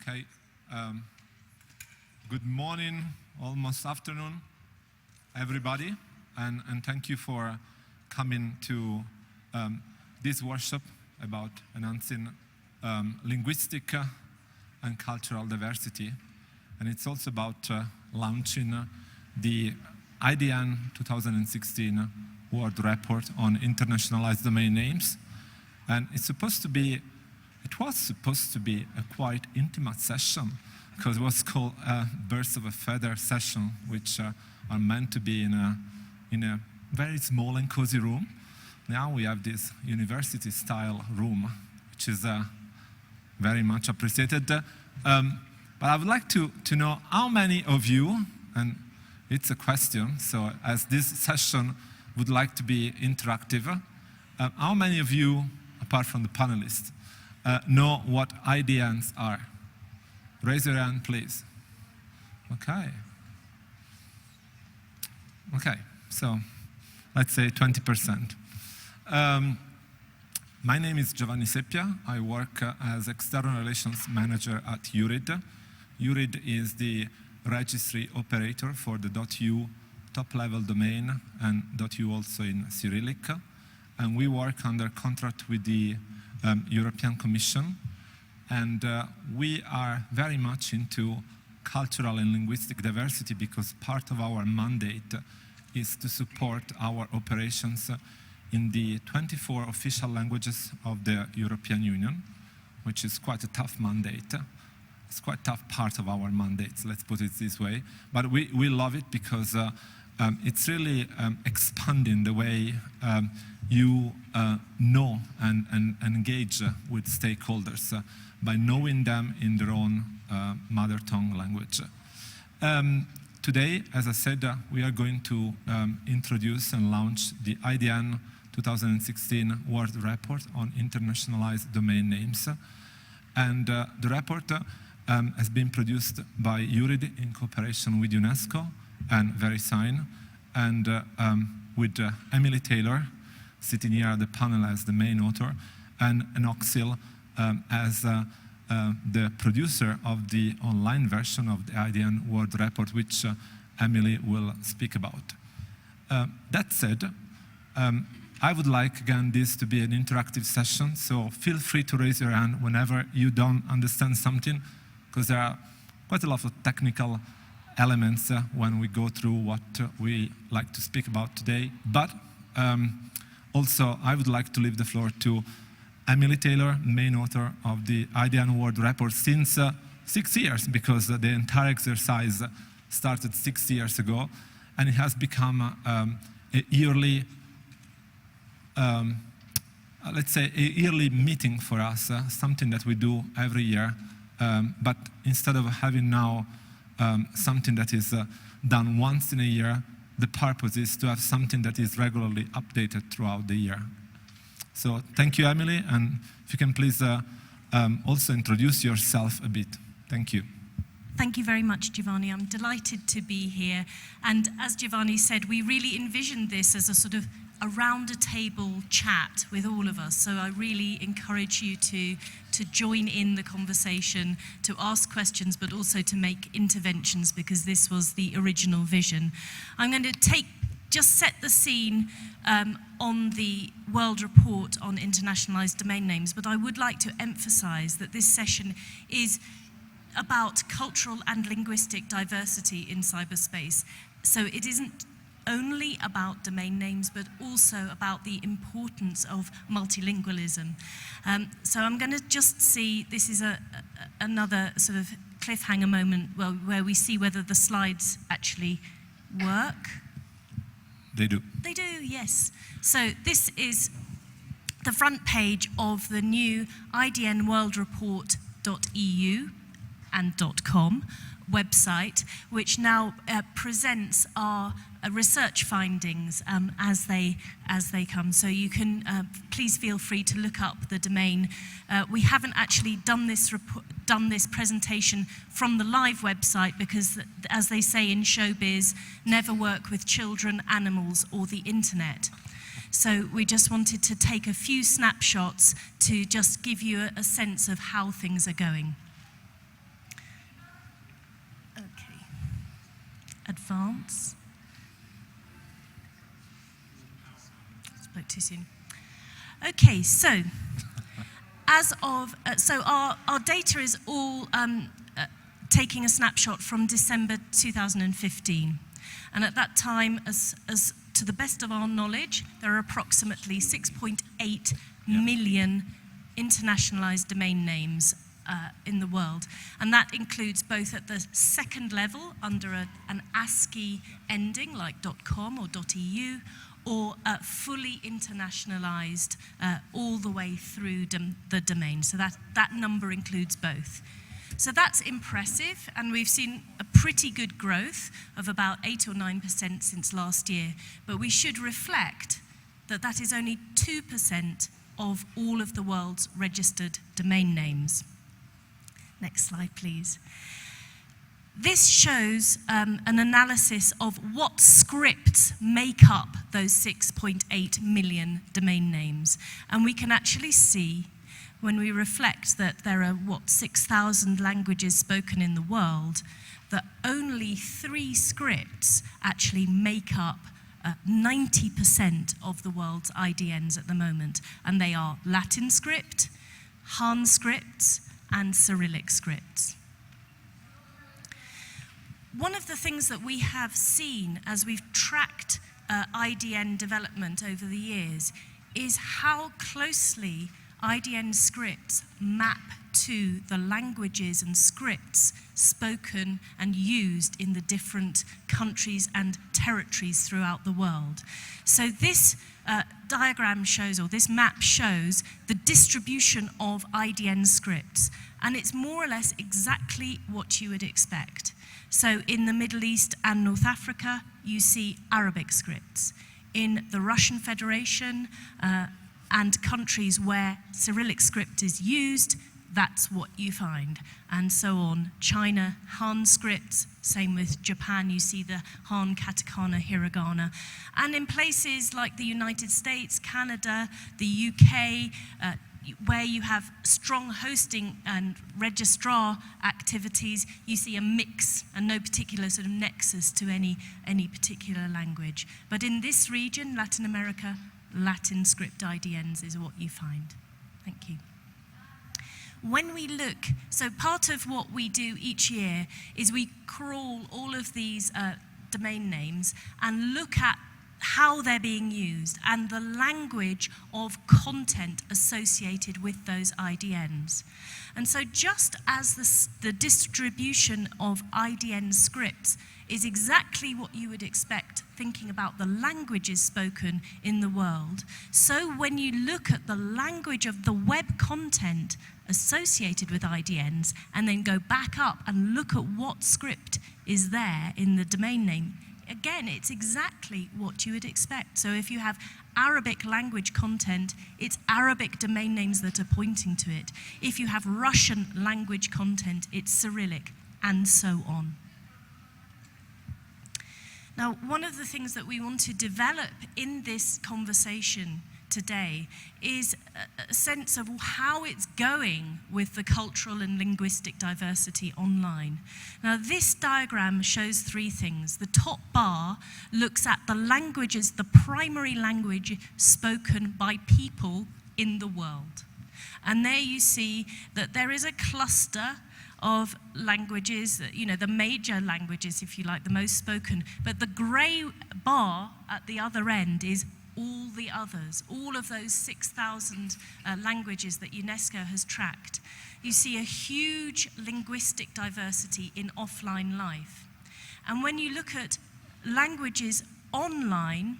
Okay. Good morning, almost afternoon, everybody, and thank you for coming to this workshop about enhancing linguistic and cultural diversity. And it's also about launching the IDN 2016 World Report on Internationalized Domain Names. And it was supposed to be a quite intimate session, because it was called Birds of a Feather session, which are meant to be in a very small and cozy room. Now we have this university-style room, which is very much appreciated. But I would like to know how many of you, and it's a question, so as this session would like to be interactive, how many of you, apart from the panelists, know what IDNs are? Raise your hand, please. Okay. Okay, so let's say 20%. My name is Giovanni Seppia. I work as External Relations Manager at URID. URID is the registry operator for the .eu top-level domain and .eu also in Cyrillic. And we work under contract with the European Commission. And we are very much into cultural and linguistic diversity, because part of our mandate is to support our operations in the 24 official languages of the European Union, which is quite a tough mandate. It's quite a tough part of our mandates, let's put it this way. But we love it because it's really expanding the way you know and engage with stakeholders by knowing them in their own mother tongue language. Today, as I said, we are going to introduce and launch the IDN 2016 World Report on Internationalized Domain Names. And the report has been produced by URID in cooperation with UNESCO and VeriSign, and with Emily Taylor, sitting here at the panel as the main author, and Oxil as the producer of the online version of the IDN World Report, which Emily will speak about. That said, I would like, again, this to be an interactive session, so feel free to raise your hand whenever you don't understand something, because there are quite a lot of technical elements when we go through what we like to speak about today. But also, I would like to leave the floor to Emily Taylor, main author of the IDN World Report since 6 years, because the entire exercise started 6 years ago, and it has become a yearly, let's say, a yearly meeting for us, something that we do every year. But instead of having now something that is done once in a year, the purpose is to have something that is regularly updated throughout the year. So thank you, Emily, and if you can please also introduce yourself a bit. Thank you. Thank you very much, Giovanni. I'm delighted to be here. And as Giovanni said, we really envisioned this as a sort of around-a-table chat with all of us. So I really encourage you to join in the conversation, to ask questions, but also to make interventions, because this was the original vision. I'm going to just set the scene on the World Report on Internationalized Domain Names, but I would like to emphasize that this session is about cultural and linguistic diversity in cyberspace. So it isn't only about domain names, but also about the importance of multilingualism. So I'm going to just see, this is another sort of cliffhanger moment where we see whether the slides actually work. They do. They do, yes. So this is the front page of the new idnworldreport.eu and .com website, which now presents our research findings as they come. So you can please feel free to look up the domain. We haven't actually done this presentation from the live website because, as they say in showbiz, never work with children, animals, or the internet. So we just wanted to take a few snapshots to just give you a sense of how things are going. advance. Spoke too soon. Okay, so as of our data is all taking a snapshot from December 2015, and at that time, as to the best of our knowledge, there are approximately 6.8 million internationalized domain names in the world, and that includes both at the second level under an ASCII ending like .com or .eu, or fully internationalized all the way through the domain. So that number includes both. So that's impressive, and we've seen a pretty good growth of about 8 or 9% since last year. But we should reflect that that is only 2% of all of the world's registered domain names. Next slide, please. This shows an analysis of what scripts make up those 6.8 million domain names. And we can actually see, when we reflect that there are, 6,000 languages spoken in the world, that only 3 scripts actually make up 90% of the world's IDNs at the moment. And they are Latin script, Han scripts, and Cyrillic scripts. One of the things that we have seen as we've tracked IDN development over the years is how closely IDN scripts map to the languages and scripts spoken and used in the different countries and territories throughout the world. So this diagram shows, or this map shows, the distribution of IDN scripts, and it's more or less exactly what you would expect. So in the Middle East and North Africa, you see Arabic scripts. In the Russian Federation and countries where Cyrillic script is used, that's what you find, and so on. China, Han scripts, same with Japan, you see the Han, katakana, hiragana. And in places like the United States, Canada, the UK, where you have strong hosting and registrar activities, you see a mix and no particular sort of nexus to any particular language. But in this region, Latin America, Latin script IDNs is what you find. Thank you. When we look, so part of what we do each year is we crawl all of these domain names and look at how they're being used and the language of content associated with those IDNs. And so just as the distribution of IDN scripts is exactly what you would expect thinking about the languages spoken in the world, so when you look at the language of the web content associated with IDNs and then go back up and look at what script is there in the domain name, again, it's exactly what you would expect. So if you have Arabic language content, it's Arabic domain names that are pointing to it. If you have Russian language content, it's Cyrillic, and so on. Now, one of the things that we want to develop in this conversation today is a sense of how it's going with the cultural and linguistic diversity online. Now, this diagram shows 3 things. The top bar looks at the languages, the primary language spoken by people in the world. And there you see that there is a cluster of languages, the major languages, if you like, the most spoken. But the grey bar at the other end is all the others, all of those 6,000 languages that UNESCO has tracked. You see a huge linguistic diversity in offline life. And when you look at languages online,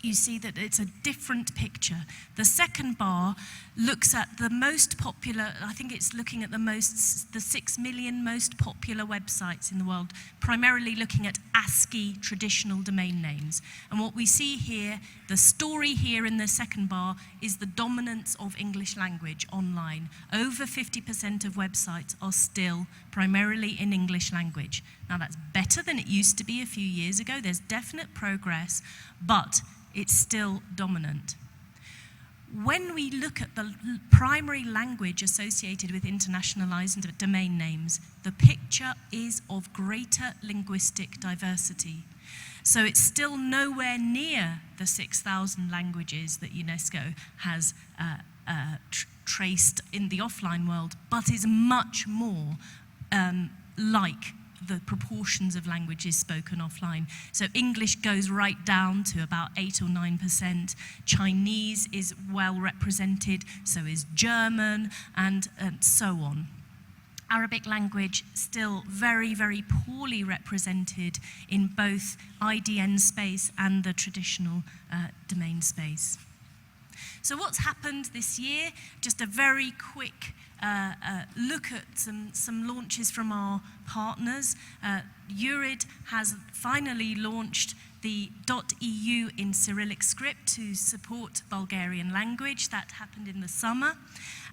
you see that it's a different picture. The second bar looks at the most popular, I think it's looking at the 6 million most popular websites in the world, primarily looking at ASCII traditional domain names. And what we see here, the story here in the second bar, is the dominance of English language online. Over 50% of websites are still primarily in English language. Now that's better than it used to be a few years ago. There's definite progress, but it's still dominant. when we look at the primary language associated with internationalized domain names, the picture is of greater linguistic diversity. So it's still nowhere near the 6,000 languages that UNESCO has traced in the offline world, but is much more like the proportions of languages spoken offline. So English goes right down to about 8 or 9%. Chinese is well represented, so is German, and so on. Arabic language still very, very poorly represented in both IDN space and the traditional domain space. So what's happened this year? Just a very quick look at some launches from our partners. URID has finally launched the .eu in Cyrillic script to support Bulgarian language. That happened in the summer.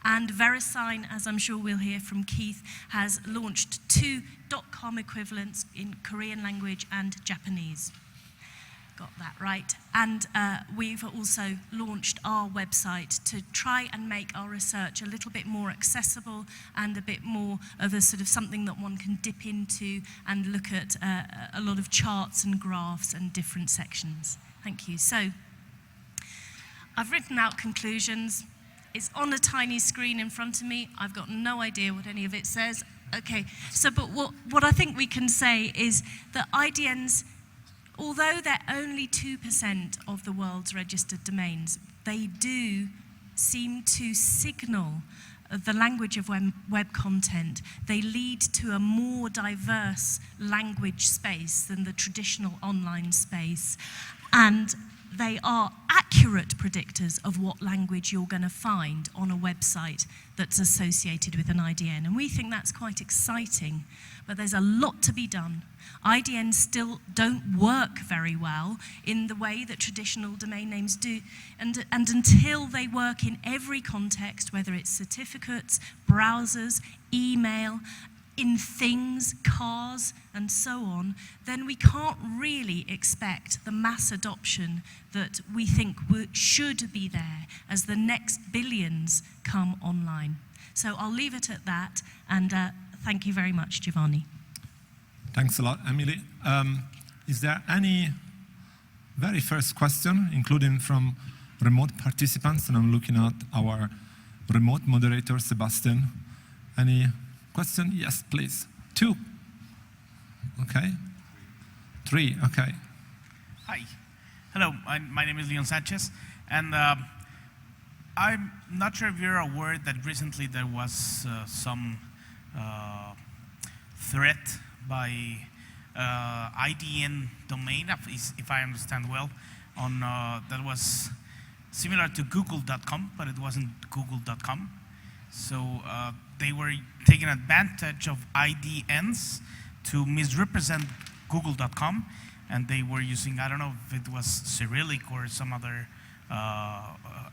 And VeriSign, as I'm sure we'll hear from Keith, has launched 2 .com equivalents in Korean language and Japanese. Got that right. And we've also launched our website to try and make our research a little bit more accessible and a bit more of a sort of something that one can dip into and look at a lot of charts and graphs and different sections. Thank you. So I've written out conclusions. It's on a tiny screen in front of me. I've got no idea what any of it says. Okay, so but what I think we can say is that IDNs, although they're only 2% of the world's registered domains, they do seem to signal the language of web content. They lead to a more diverse language space than the traditional online space. And they are accurate predictors of what language you're going to find on a website that's associated with an IDN. And we think that's quite exciting, but there's a lot to be done. IDNs still don't work very well in the way that traditional domain names do. And until they work in every context, whether it's certificates, browsers, email, in things, cars, and so on, then we can't really expect the mass adoption that we think should be there as the next billions come online. So I'll leave it at that, and thank you very much, Giovanni. Thanks a lot, Emily. Is there any very first question, including from remote participants? And I'm looking at our remote moderator, Sebastian. Any question? Yes, please. 2. Okay. 3, okay. Hi. Hello, my name is Leon Sanchez, and I'm not sure if you're aware that recently there was some threat by IDN domain, if I understand well, on that was similar to google.com, but it wasn't google.com. So they were taking advantage of IDNs to misrepresent google.com, and they were using, I don't know if it was Cyrillic or some other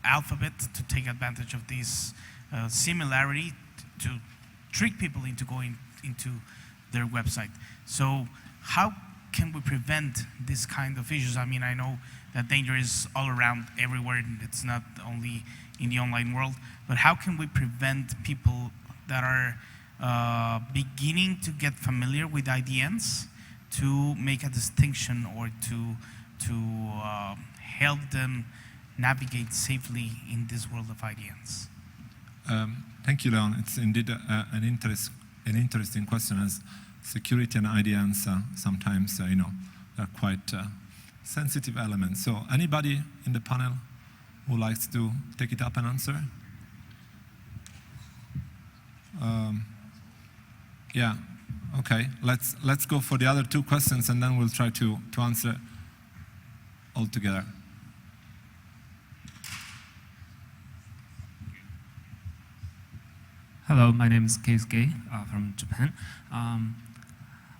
alphabet to take advantage of this similarity to trick people into going into their website. So how can we prevent this kind of issues? I mean, I know that danger is all around everywhere, and it's not only in the online world, but how can we prevent people that are beginning to get familiar with IDNs to make a distinction or to help them navigate safely in this world of IDNs? Thank you, Leon. It's indeed an interesting question, as security and IDNs sometimes, are quite sensitive elements. So anybody in the panel who likes to take it up and answer? Yeah, okay. Let's go for the other 2 questions, and then we'll try to answer all together. Hello, my name is Keisuke from Japan.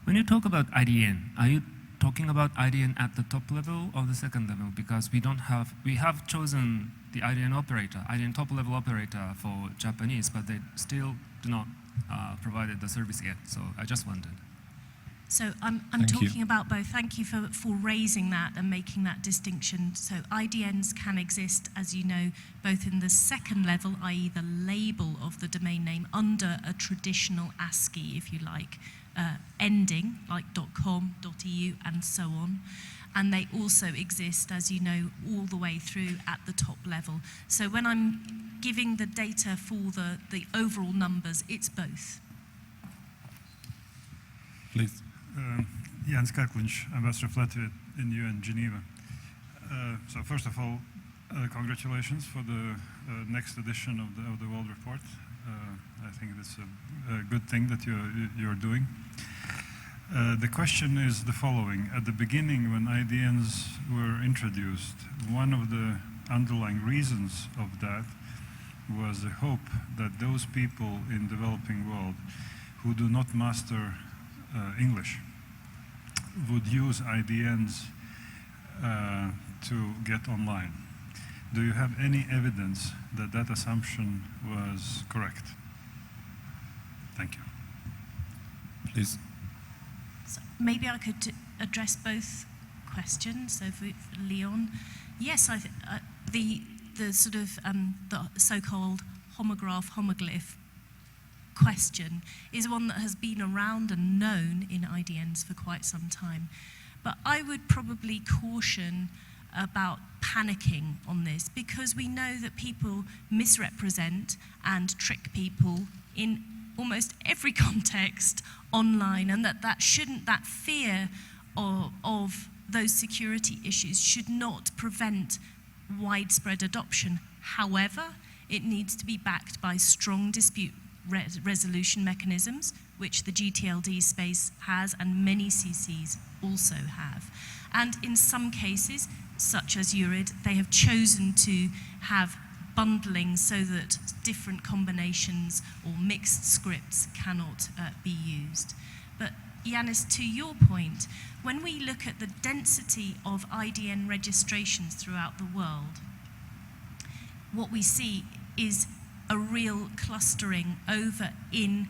When you talk about IDN, are you talking about IDN at the top level or the second level? Because we have chosen the IDN operator, IDN top level operator for Japanese, but they still do not provided the service yet. So I just wondered. So I'm Thank you. talking about both. Thank you for raising that and making that distinction. So IDNs can exist, as you know, both in the second level, i.e. the label of the domain name, under a traditional ASCII, if you like, ending, like .com, .eu, and so on. And they also exist, as you know, all the way through at the top level. So when I'm giving the data for the overall numbers, it's both. Please. Jens Kaklinch, Ambassador of Latvia in UN Geneva. So first of all, congratulations for the next edition of the World Report. I think that's a good thing that you're doing. The question is the following. At the beginning, when IDNs were introduced, one of the underlying reasons of that was the hope that those people in the developing world who do not master English would use IDNs to get online. Do you have any evidence that that assumption was correct? Thank you. Please. So maybe I could address both questions. So for Leon, yes, the sort of the so-called homoglyph question is one that has been around and known in IDNs for quite some time. But I would probably caution about panicking on this, because we know that people misrepresent and trick people in almost every context online, and that fear of those security issues should not prevent widespread adoption. However, it needs to be backed by strong dispute resolution mechanisms, which the GTLD space has and many CCs also have. And in some cases, such as URID, they have chosen to have bundling so that different combinations or mixed scripts cannot be used. But Yanis, to your point, when we look at the density of IDN registrations throughout the world, what we see is a real clustering over in,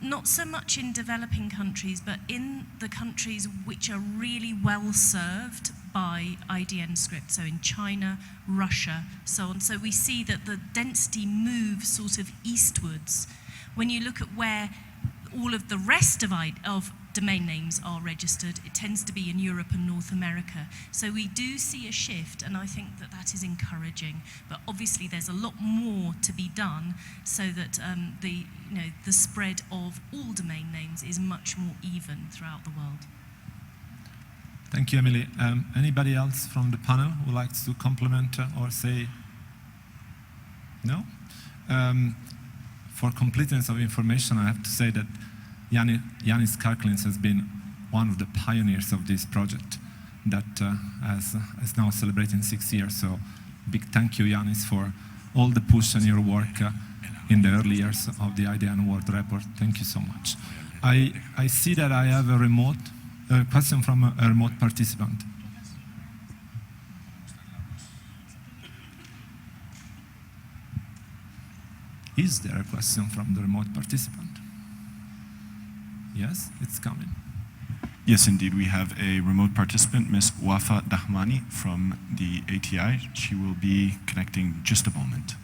not so much in developing countries, but in the countries which are really well served by IDN script, so in China, Russia, so on. So we see that the density moves sort of eastwards. When you look at where all of the rest of domain names are registered, it tends to be in Europe and North America. So we do see a shift, and I think that that is encouraging. But obviously there's a lot more to be done so that the spread of all domain names is much more even throughout the world. Thank you, Emily. Anybody else from the panel who likes to compliment or say no? For completeness of information, I have to say that Yanis Karklins has been one of the pioneers of this project that is now celebrating 6 years. So big thank you, Yanis, for all the push and your work in the early years of the IDN World Report. Thank you so much. I see that I have a question from a remote participant. Is there a question from the remote participant? Yes, it's coming. Yes, indeed. We have a remote participant, Ms. Wafa Dahmani from the ATI. She will be connecting in just a moment.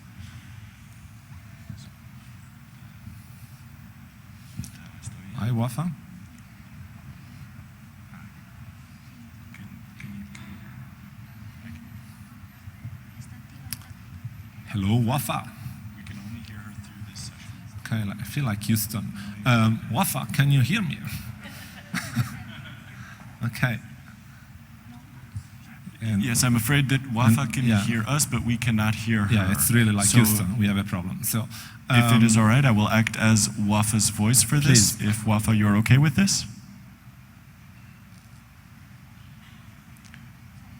Hi, Wafa. Hello, Wafa. We can only hear her through this session. Okay, I feel like Houston. Wafa, can you hear me? Okay. And Yes, I'm afraid that Wafa can hear us, but we cannot hear her. yeah, it's really like So Houston. We have a problem. So, if it is all right, I will act as Wafa's voice for this. Please. If Wafa, you're okay with this?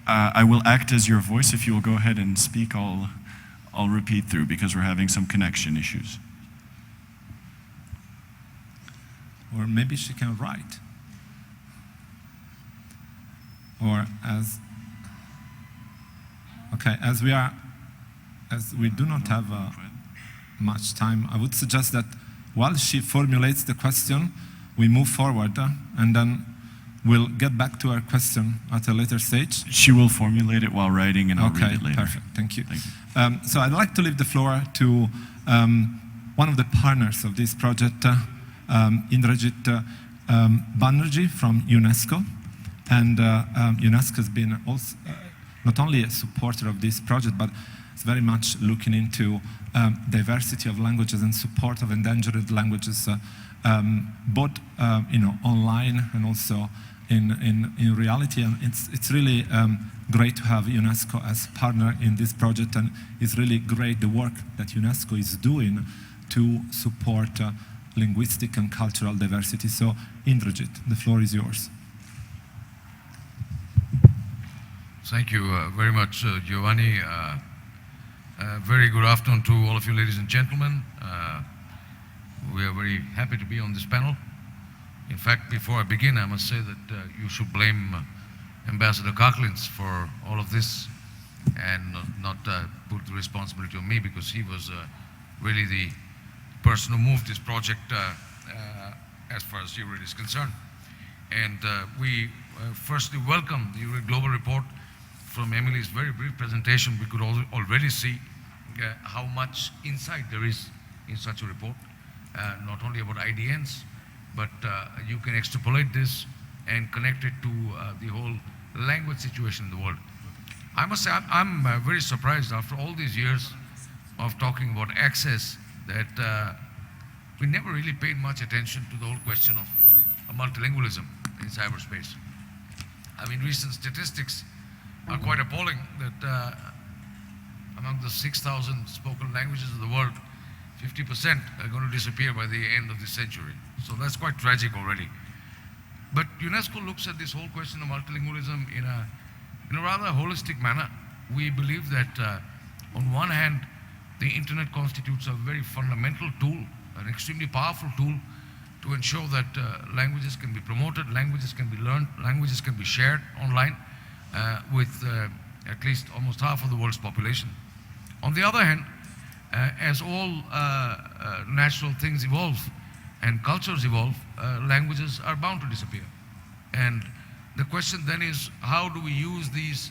I will act as your voice. If you will go ahead and speak, I'll repeat through because we're having some connection issues. or maybe she can write. Or as we do not have much time, I would suggest that while she formulates the question, we move forward and then we'll get back to our question at a later stage. She will formulate it while writing, and I'll read it later. Perfect. Thank you. Thank you. So I'd like to leave the floor to one of the partners of this project, Indrajit Banerjee from UNESCO. And UNESCO has been also not only a supporter of this project, but it's very much looking into diversity of languages and support of endangered languages, both online and also in reality. And it's really great to have UNESCO as partner in this project, and it's really great the work that UNESCO is doing to support linguistic and cultural diversity. So Indrajit, the floor is yours. Thank you very much, Giovanni. Very good afternoon to all of you, ladies and gentlemen. We are very happy to be on this panel. In fact, before I begin, I must say that you should blame Ambassador Karklins for all of this, and not put the responsibility on me, because he was really the person who moved this project as far as URID is concerned. And we firstly welcome the URID Global Report. From Emily's very brief presentation, we could already see how much insight there is in such a report, not only about IDNs, but you can extrapolate this and connect it to the whole language situation in the world. I must say, I'm very surprised after all these years of talking about access that we never really paid much attention to the whole question of multilingualism in cyberspace. I mean, recent statistics are quite appalling that among the 6,000 spoken languages of the world, 50% are going to disappear by the end of the century. So that's quite tragic already. But UNESCO looks at this whole question of multilingualism in a rather holistic manner. We believe that on one hand, the internet constitutes a very fundamental tool, an extremely powerful tool to ensure that languages can be promoted, languages can be learned, languages can be shared online with at least almost half of the world's population. On the other hand, as all natural things evolve and cultures evolve, languages are bound to disappear. And the question then is, how do we use these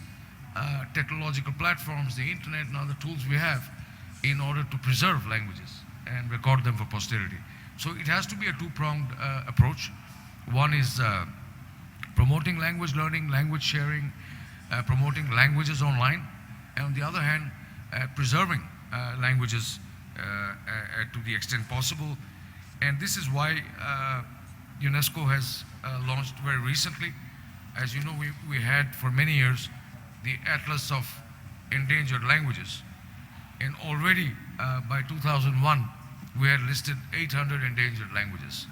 technological platforms, the internet and other tools we have, in order to preserve languages and record them for posterity? So it has to be a two-pronged approach. One is promoting language learning, language sharing, promoting languages online, and on the other hand, preserving languages to the extent possible. And this is why UNESCO has launched very recently. As you know, we had for many years the Atlas of Endangered Languages. And already by 2001, we had listed 800 endangered languages.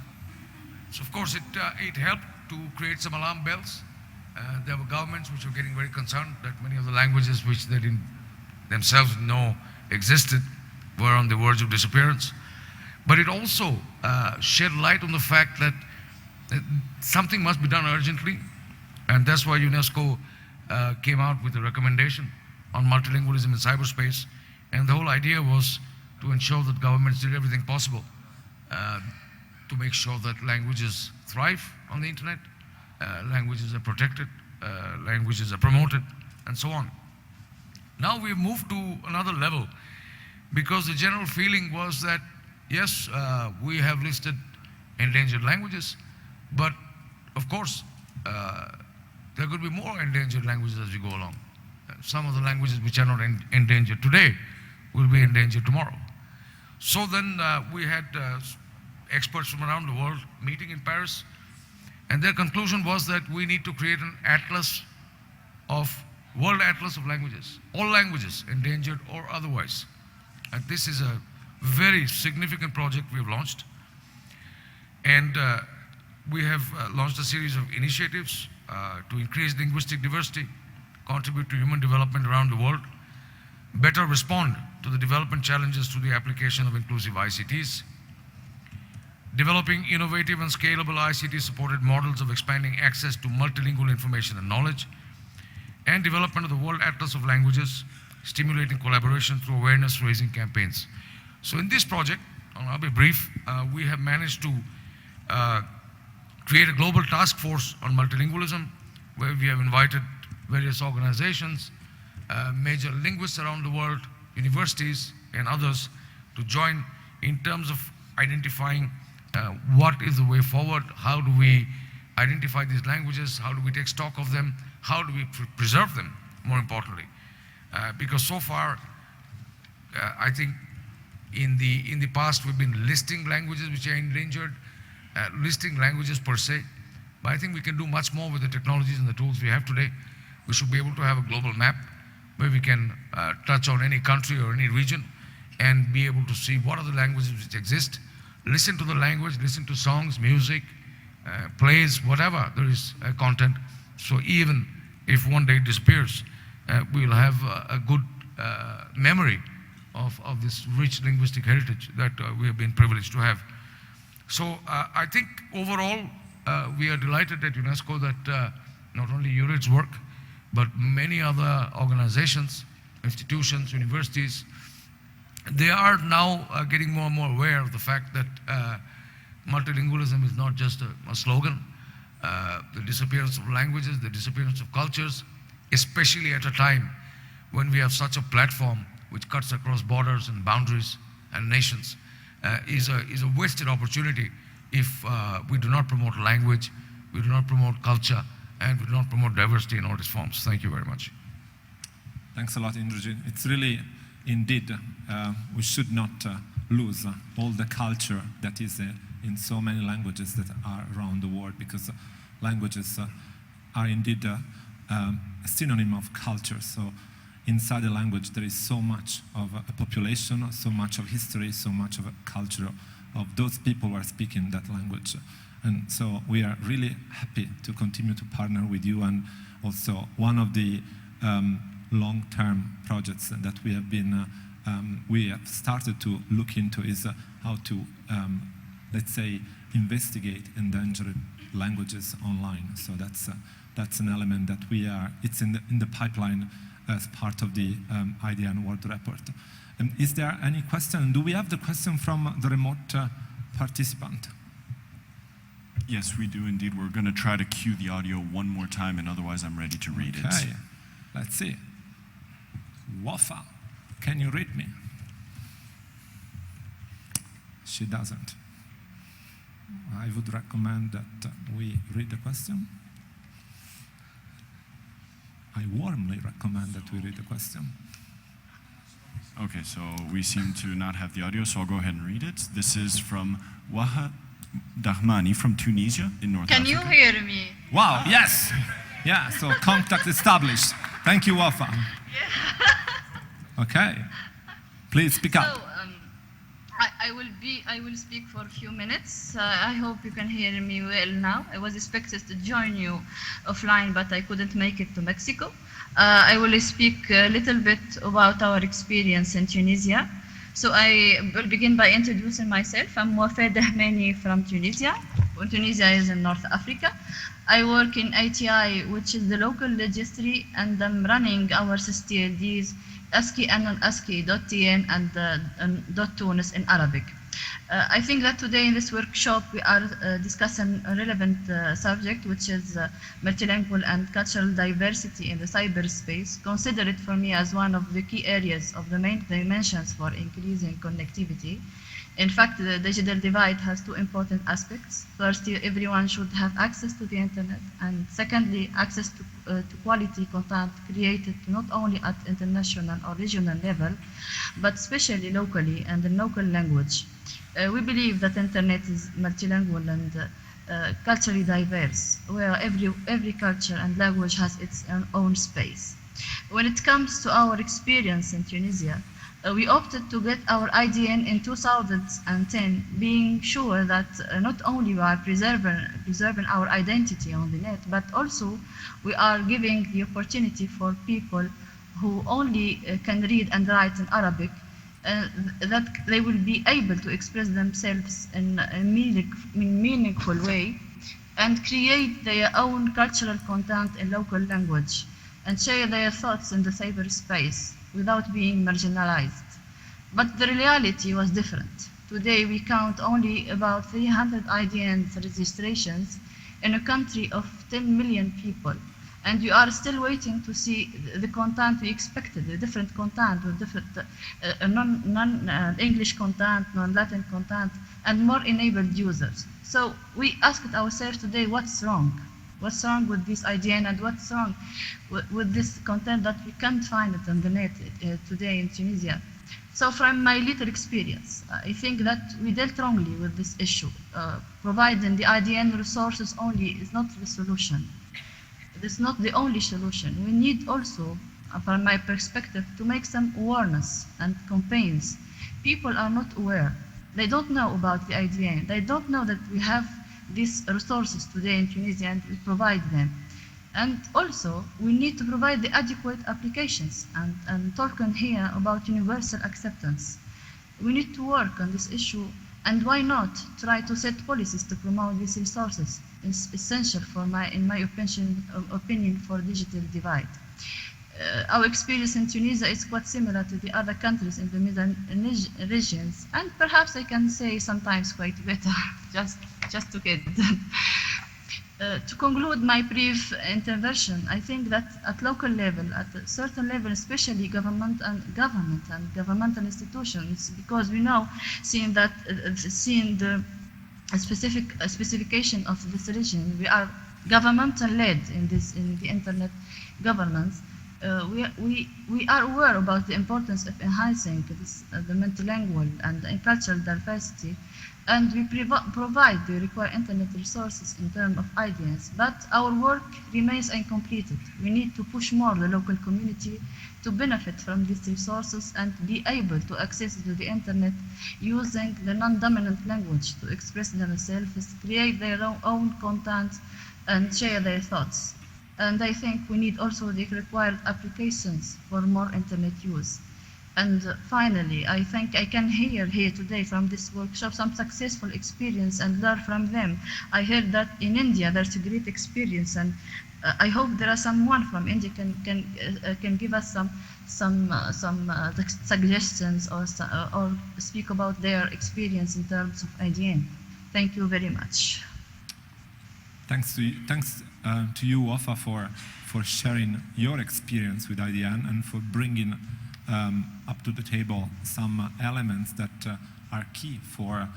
So of course it helped to create some alarm bells. There were governments which were getting very concerned that many of the languages which they didn't themselves know existed were on the verge of disappearance. But it also shed light on the fact that something must be done urgently, and that's why UNESCO came out with a recommendation on multilingualism in cyberspace. And the whole idea was to ensure that governments did everything possible to make sure that languages thrive on the internet, languages are protected, languages are promoted, and so on. Now we've moved to another level, because the general feeling was that, yes, we have listed endangered languages, but of course, there could be more endangered languages as we go along. Some of the languages which are not endangered today will be endangered tomorrow. So then we had experts from around the world meeting in Paris, and their conclusion was that we need to create an atlas world atlas of languages, all languages, endangered or otherwise. And this is a very significant project we have launched. And we have launched a series of initiatives to increase linguistic diversity, contribute to human development around the world, better respond to the development challenges through the application of inclusive ICTs, developing innovative and scalable ICT-supported models of expanding access to multilingual information and knowledge, and development of the World Atlas of Languages, stimulating collaboration through awareness-raising campaigns. So in this project, and I'll be brief, we have managed to create a global task force on multilingualism, where we have invited various organizations, major linguists around the world, universities, and others to join in terms of identifying what is the way forward, how do we identify these languages, how do we take stock of them, how do we preserve them, more importantly. Because so far, I think in the past we've been listing languages which are endangered, listing languages per se, but I think we can do much more with the technologies and the tools we have today. We should be able to have a global map where we can touch on any country or any region and be able to see what are the languages which exist, listen to the language, listen to songs, music, plays, whatever there is content. So even if one day it disappears, we'll have a good memory of this rich linguistic heritage that we have been privileged to have. So I think overall, we are delighted at UNESCO that not only URID's work, but many other organizations, institutions, universities, they are now getting more and more aware of the fact that multilingualism is not just a slogan. The disappearance of languages, the disappearance of cultures, especially at a time when we have such a platform which cuts across borders and boundaries and nations, is a wasted opportunity if we do not promote language, we do not promote culture, and we do not promote diversity in all its forms. Thank you very much. Thanks a lot, Indrajit. It's really, indeed, we should not lose all the culture that is in so many languages that are around the world, because languages are indeed a synonym of culture. So inside the language there is so much of a population, so much of history, so much of a culture of those people who are speaking that language. And so we are really happy to continue to partner with you. And also one of the long-term projects that we have started to look into is how to, let's say, investigate endangered languages online. So that's an element that it's in the pipeline as part of the IDN World Report. Is there any question? Do we have the question from the remote participant? Yes, we do indeed. We're going to try to cue the audio one more time, and otherwise I'm ready to read it. Okay, let's see. Wafa, can you read me? She doesn't. I would recommend that we read the question. I warmly recommend that we read the question. Okay, so we seem to not have the audio, so I'll go ahead and read it. This is from Waha Dahmani from Tunisia in North Africa. Can you hear me? Wow, yes. Yeah, so contact established. Thank you, Wafa. Okay, please speak up. So, I will speak for a few minutes. I hope you can hear me well now. I was expected to join you offline, but I couldn't make it to Mexico. I will speak a little bit about our experience in Tunisia. So I will begin by introducing myself. I'm Wafa Dahmani from Tunisia. Tunisia is in North Africa. I work in ATI, which is the local registry, and I'm running our CSTLDs, ASCII and non-ASCII, .tn and .tunis in Arabic. I think that today in this workshop we are discussing a relevant subject, which is multilingual and cultural diversity in the cyberspace. Consider it for me as one of the key areas of the main dimensions for increasing connectivity. In fact, the digital divide has two important aspects. First, everyone should have access to the internet, and secondly, access to quality content created not only at international or regional level, but especially locally and in local language. We believe that internet is multilingual and culturally diverse, where every culture and language has its own space. When it comes to our experience in Tunisia, we opted to get our IDN in 2010, being sure that not only we are preserving our identity on the net, but also we are giving the opportunity for people who only can read and write in Arabic, that they will be able to express themselves in a meaningful way and create their own cultural content in local language and share their thoughts in the cyberspace without being marginalized. But the reality was different. Today we count only about 300 IDN registrations in a country of 10 million people. And you are still waiting to see the content we expected, the different content with different non-English content, non-Latin content, and more enabled users. So we asked ourselves today, what's wrong? What's wrong with this IDN, and what's wrong with this content that we can't find it on the net today in Tunisia? So from my little experience, I think that we dealt wrongly with this issue. Providing the IDN resources only is not the solution. It's not the only solution. We need also, from my perspective, to make some awareness and campaigns. People are not aware. They don't know about the IDN. They don't know that we have these resources today in Tunisia and we provide them. And also, we need to provide the adequate applications and talking here about universal acceptance. We need to work on this issue, and why not try to set policies to promote these resources? It's essential in my opinion, for digital divide. Our experience in Tunisia is quite similar to the other countries in the middle regions, and perhaps I can say sometimes quite better, just to get that. To conclude my brief intervention, I think that at local level, at a certain level, especially government and governmental institutions, because we know, seeing the specification of this region, we are governmental-led in the internet governance. We are aware about the importance of enhancing the multilingual and cultural diversity, and we provide the required internet resources in terms of IDNs, but our work remains incompleted. We need to push more the local community to benefit from these resources and be able to access to the internet using the non-dominant language to express themselves, create their own content, and share their thoughts. And I think we need also the required applications for more internet use. And finally, I think I can hear here today from this workshop some successful experience and learn from them. I heard that in India there's a great experience, and I hope there are someone from India can give us some suggestions or speak about their experience in terms of IDN. Thank you very much. Thanks to you, Wafa, for sharing your experience with IDN and for bringing up to the table some elements that are key for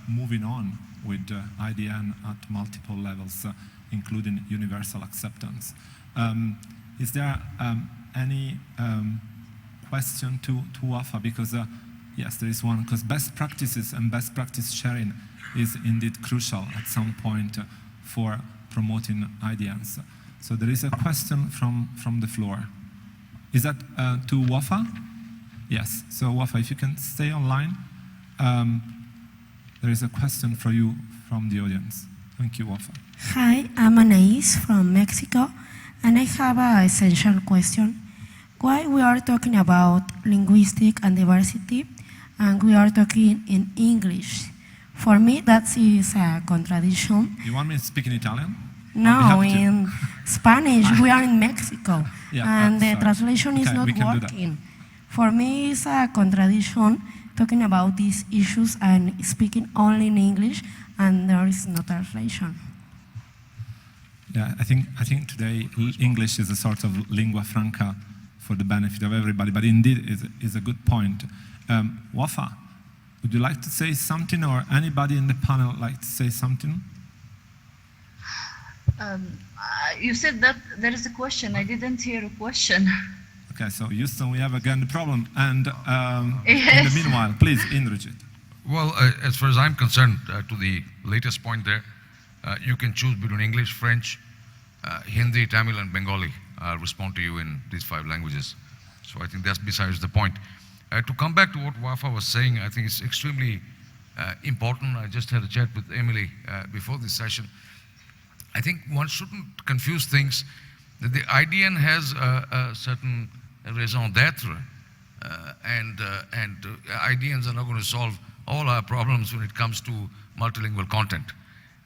moving on with IDN at multiple levels, including universal acceptance. Is there any question to Wafa? Because yes, there is one, because best practices and best practice sharing is indeed crucial at some point for promoting IDNs. So there is a question from the floor. Is that to Wafa? Yes. So Wafa, if you can stay online, there is a question for you from the audience. Thank you, Wafa. Hi, I'm Anais from Mexico, and I have an essential question. Why we are talking about linguistic and diversity, and we are talking in English? For me, that is a contradiction. You want me to speak in Italian? No, in Spanish. We are in Mexico, yeah, and the sorry. translation is not working. For me, it's a contradiction talking about these issues and speaking only in English, and there is no translation. Yeah, I think today English is a sort of lingua franca for the benefit of everybody, but indeed is a good point. Wafa, would you like to say something, or anybody in the panel like to say something? You said that there is a question. I didn't hear a question. Okay, so Houston, we have again the problem. And Yes. in the meanwhile, please, Indrajit. Well, as far as I'm concerned, to the latest point there, you can choose between English, French, Hindi, Tamil, and Bengali. I'll respond to you in these 5 languages. So I think that's besides the point. To come back to what Wafa was saying, I think it's extremely important. I just had a chat with Emily before this session. I think one shouldn't confuse things. That the IDN has a certain raison d'etre, and IDNs are not going to solve all our problems when it comes to multilingual content.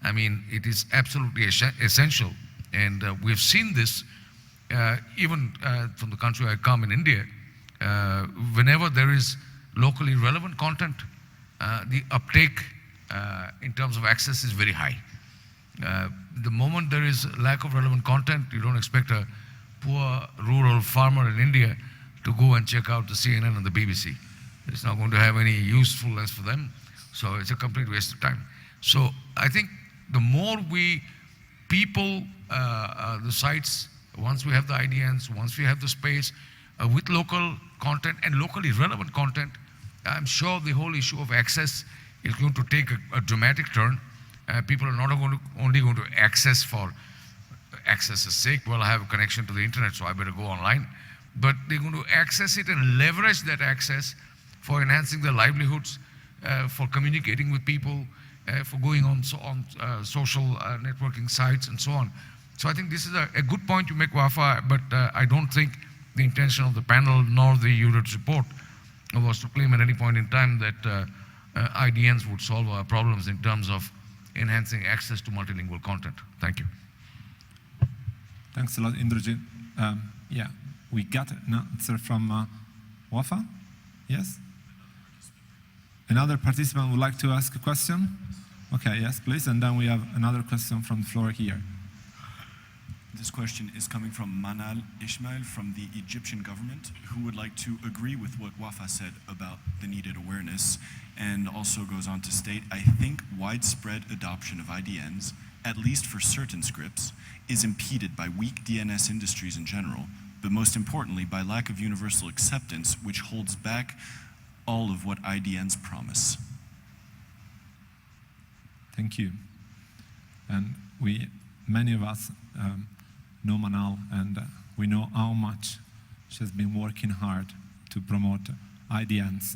I mean, it is absolutely essential, and we've seen this even from the country I come in, India. Whenever there is locally relevant content, the uptake in terms of access is very high. the moment there is lack of relevant content, you don't expect a poor rural farmer in India to go and check out the CNN and the BBC. It's not going to have any usefulness for them, so it's a complete waste of time. So I think the more we people the sites, once we have the IDNs, once we have the space with local content and locally relevant content, I'm sure the whole issue of access is going to take a dramatic turn. People are not only going to access for access's sake. Well, I have a connection to the internet, so I better go online. But they're going to access it and leverage that access for enhancing their livelihoods, for communicating with people, for going on social networking sites and so on. So I think this is a good point you make, Wafa, but I don't think the intention of the panel nor the URID report was to claim at any point in time that IDNs would solve our problems in terms of enhancing access to multilingual content. Thank you. Thanks a lot, Indrajit. Yeah, we got an answer from Wafa. Yes? Another participant would like to ask a question? Okay, yes, please. And then we have another question from the floor here. This question is coming from Manal Ismail from the Egyptian government, who would like to agree with what Wafa said about the needed awareness, and also goes on to state, I think widespread adoption of IDNs, at least for certain scripts, is impeded by weak DNS industries in general, but most importantly by lack of universal acceptance, which holds back all of what IDNs promise. Thank you. And many of us know Manal, and we know how much she has been working hard to promote IDNs,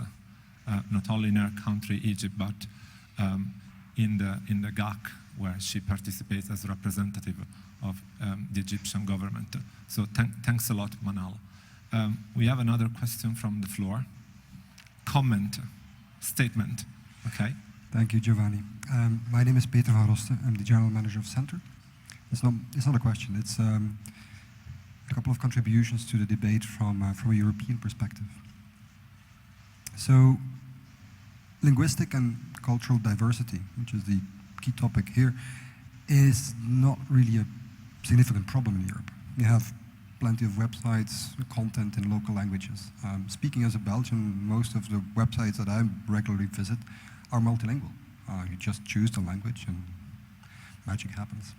not only in her country, Egypt, but in the GAC, where she participates as a representative of the Egyptian government. So thanks a lot, Manal. We have another question from the floor. Comment, statement, okay? Thank you, Giovanni. My name is Peter van Rosten. I'm the general manager of Center. It's not a question. It's a couple of contributions to the debate from a European perspective. So, linguistic and cultural diversity, which is the key topic here, is not really a significant problem in Europe. We have plenty of websites, content in local languages. Speaking as a Belgian, most of the websites that I regularly visit are multilingual. You just choose the language and magic happens.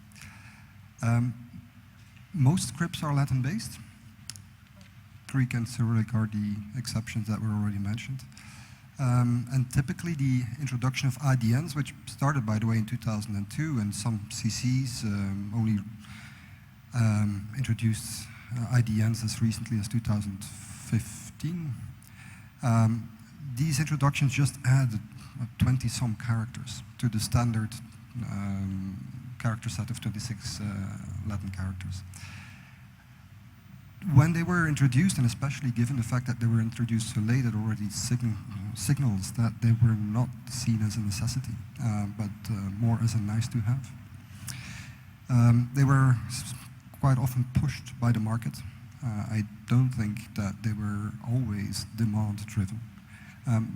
Most scripts are Latin-based. Greek and Cyrillic are the exceptions that were already mentioned. And typically the introduction of IDNs, which started, by the way, in 2002, and some CCs only introduced IDNs as recently as 2015. These introductions just added 20-some characters to the standard character set of 26 Latin characters. When they were introduced, and especially given the fact that they were introduced so late, it already signals that they were not seen as a necessity, but more as a nice to have. They were quite often pushed by the market. I don't think that they were always demand-driven,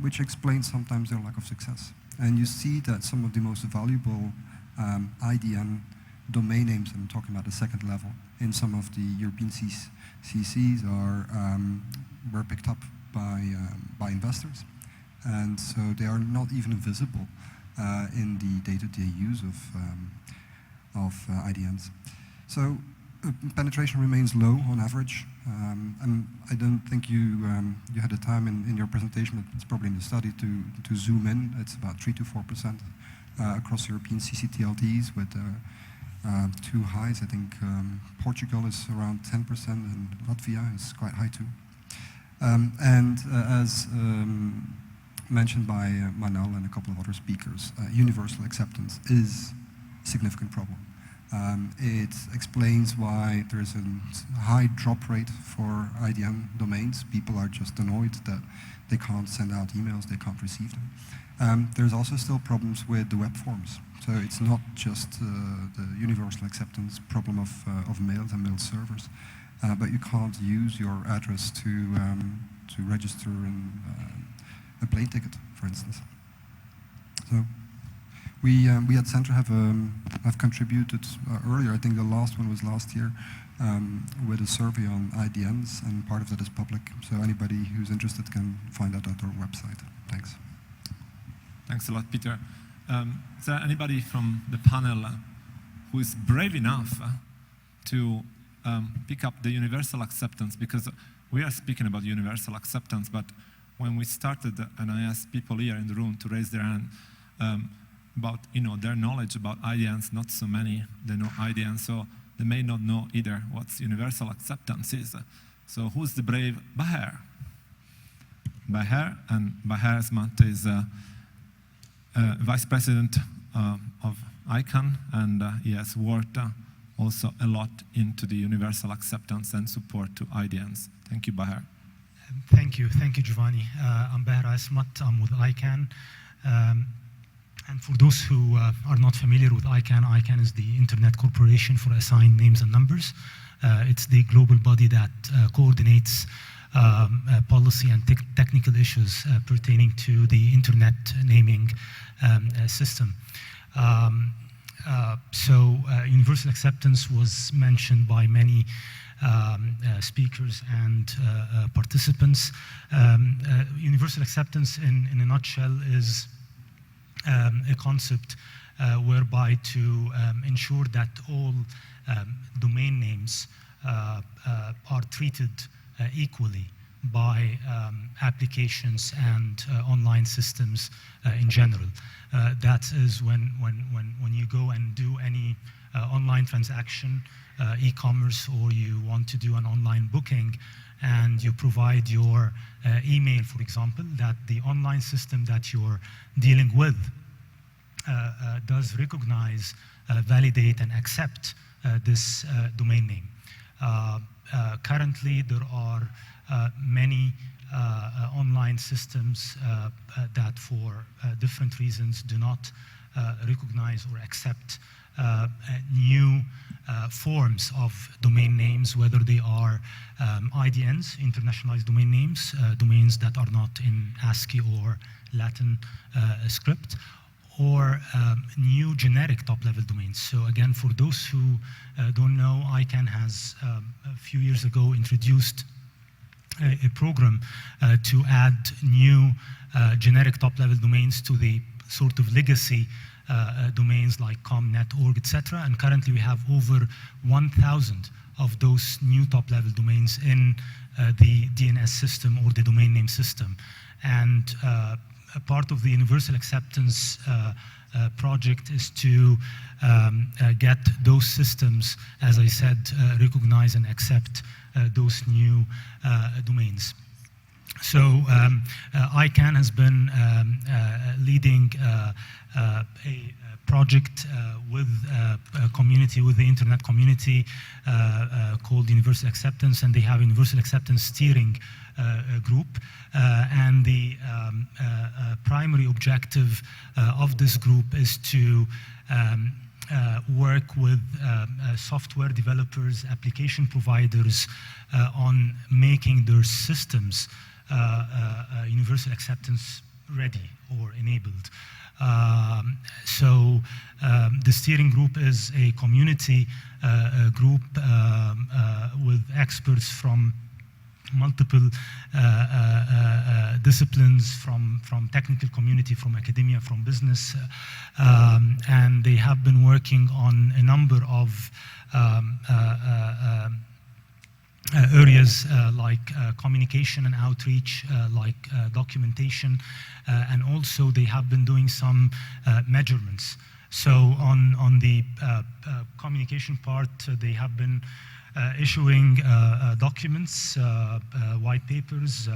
which explains sometimes their lack of success. And you see that some of the most valuable IDN domain names, I'm talking about the second level, in some of the European CCs were picked up by investors. And so they are not even visible in the day-to-day use of IDNs. So penetration remains low on average. And I don't think you had the time in your presentation, but it's probably in the study, to zoom in. It's about 3 to 4% across European CCTLDs, with two highs. I think Portugal is around 10%, and Latvia is quite high too. As mentioned by Manal and a couple of other speakers, universal acceptance is a significant problem. It explains why there is a high drop rate for IDN domains. People are just annoyed that they can't send out emails, they can't receive them. There's also still problems with the web forms. So it's not just the universal acceptance problem of mails and mail servers, but you can't use your address to register a plane ticket, for instance. So We at Centre have contributed earlier. I think the last one was last year with a survey on IDNs, and part of that is public. So anybody who's interested can find that at our website. Thanks. Thanks a lot, Peter. Is there anybody from the panel who is brave enough to pick up the universal acceptance? Because we are speaking about universal acceptance, but when we started, and I asked people here in the room to raise their hand about their knowledge about IDNs, not so many, they know IDNs, so they may not know either what universal acceptance is. So who's the brave? Baher. Baher, and Baher Asmat is Vice President of ICANN, and he has worked also a lot into the universal acceptance and support to IDNs. Thank you, Baher. Thank you, Giovanni. I'm Baher Asmat, I'm with ICANN. And for those who are not familiar with ICANN, ICANN is the Internet Corporation for Assigned Names and Numbers. It's the global body that coordinates policy and technical issues pertaining to the Internet naming system. So universal acceptance was mentioned by many speakers and participants. Universal acceptance in a nutshell is a concept whereby to ensure that all domain names are treated equally by applications and online systems in general. That is when you go and do any online transaction, e-commerce, or you want to do an online booking, and you provide your email, for example, that the online system that you're dealing with does recognize, validate, and accept this domain name. Currently, there are many online systems that for different reasons do not recognize or accept new forms of domain names, whether they are IDNs, internationalized domain names, domains that are not in ASCII or Latin script, or new generic top-level domains. So again, for those who don't know, ICANN has a few years ago introduced a program to add new generic top-level domains to the sort of legacy domains like com, net, org, etc. And currently we have over 1,000 of those new top-level domains in the DNS system or the domain name system. And a part of the universal acceptance project is to get those systems, as I said, recognize and accept those new domains. So ICANN has been leading a project with a community, with the internet community called Universal Acceptance, and they have Universal Acceptance Steering Group. And the primary objective of this group is to work with software developers, application providers on making their systems universal acceptance ready or enabled. So the steering group is a community group with experts from multiple disciplines, from technical community, from academia, from business, and they have been working on a number of areas like communication and outreach, like documentation, and also they have been doing some measurements. So on the communication part, they have been issuing documents, white papers,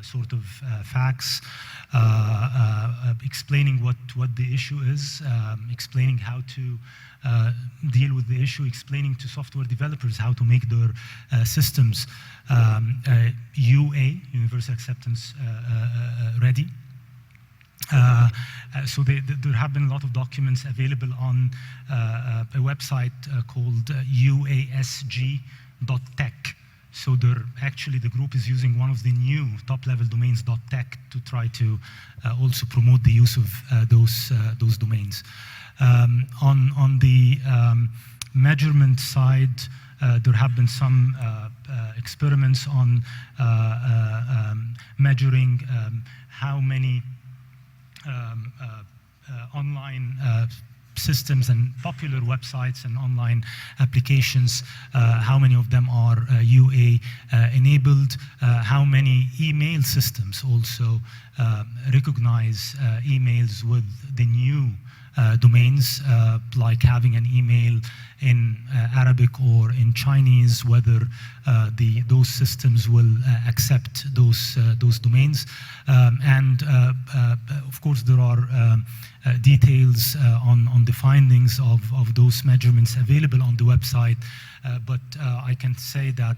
sort of facts, explaining what the issue is, explaining how to deal with the issue, explaining to software developers how to make their systems UA, Universal Acceptance ready. So there have been a lot of documents available on a website called uasg.tech. So actually the group is using one of the new top-level domains .tech to try to also promote the use of those domains. On the measurement side, there have been some experiments on measuring how many online systems and popular websites and online applications, how many of them are UA enabled, how many email systems also recognize emails with the new domains, like having an email in Arabic or in Chinese, whether those systems will accept those domains. And of course, there are details on the findings of those measurements available on the website. But I can say that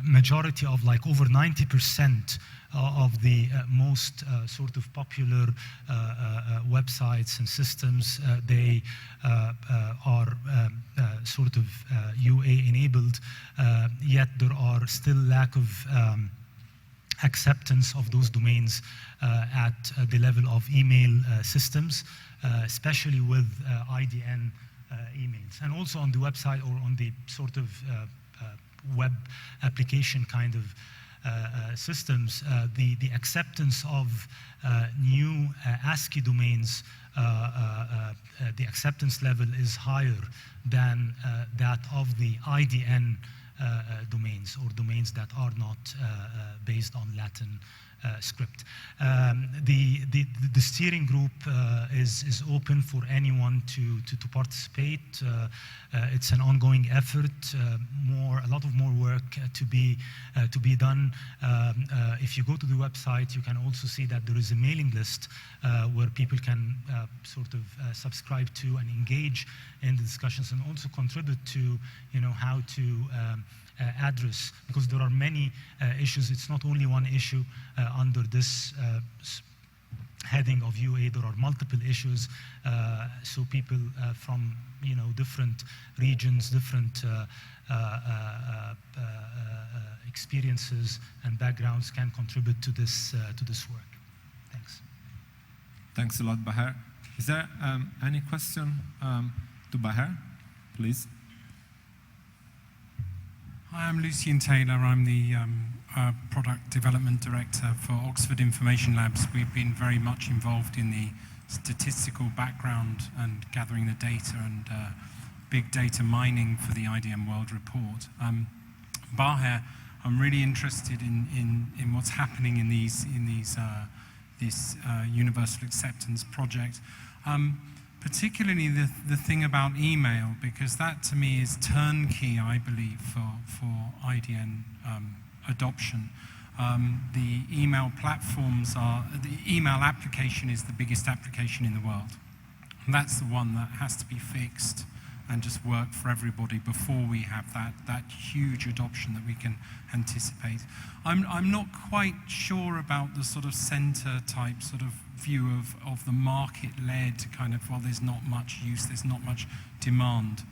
majority of like over 90% of the most sort of popular websites and systems, they are sort of UA enabled, yet there are still lack of acceptance of those domains at the level of email systems, especially with IDN emails. And also on the website or on the sort of web application kind of systems, the acceptance of new ASCII domains, the acceptance level is higher than that of the IDN domains, or domains that are not based on Latin script. The steering group is open for anyone to participate. It's an ongoing effort. A lot of more work to be done. If you go to the website, you can also see that there is a mailing list where people can sort of subscribe to and engage in the discussions, and also contribute to how to address, because there are many issues. It's not only one issue under this heading of UA. There are multiple issues, so people from different regions, different experiences and backgrounds can contribute to this work. Thanks. Thanks a lot, Bahar. Is there any question to Bahar, please? Hi, I'm Lucien Taylor. I'm the Product Development Director for Oxford Information Labs. We've been very much involved in the statistical background and gathering the data and big data mining for the IDM World Report. Bahar, I'm really interested in what's happening in this universal acceptance project. Particularly the thing about email, because that to me is turnkey, I believe, for IDN adoption. The email platforms the email application is the biggest application in the world. And that's the one that has to be fixed and just work for everybody before we have that huge adoption that we can anticipate. I'm not quite sure about the sort of center type sort of view of the market-led kind of, well, there's not much use, there's not much demand.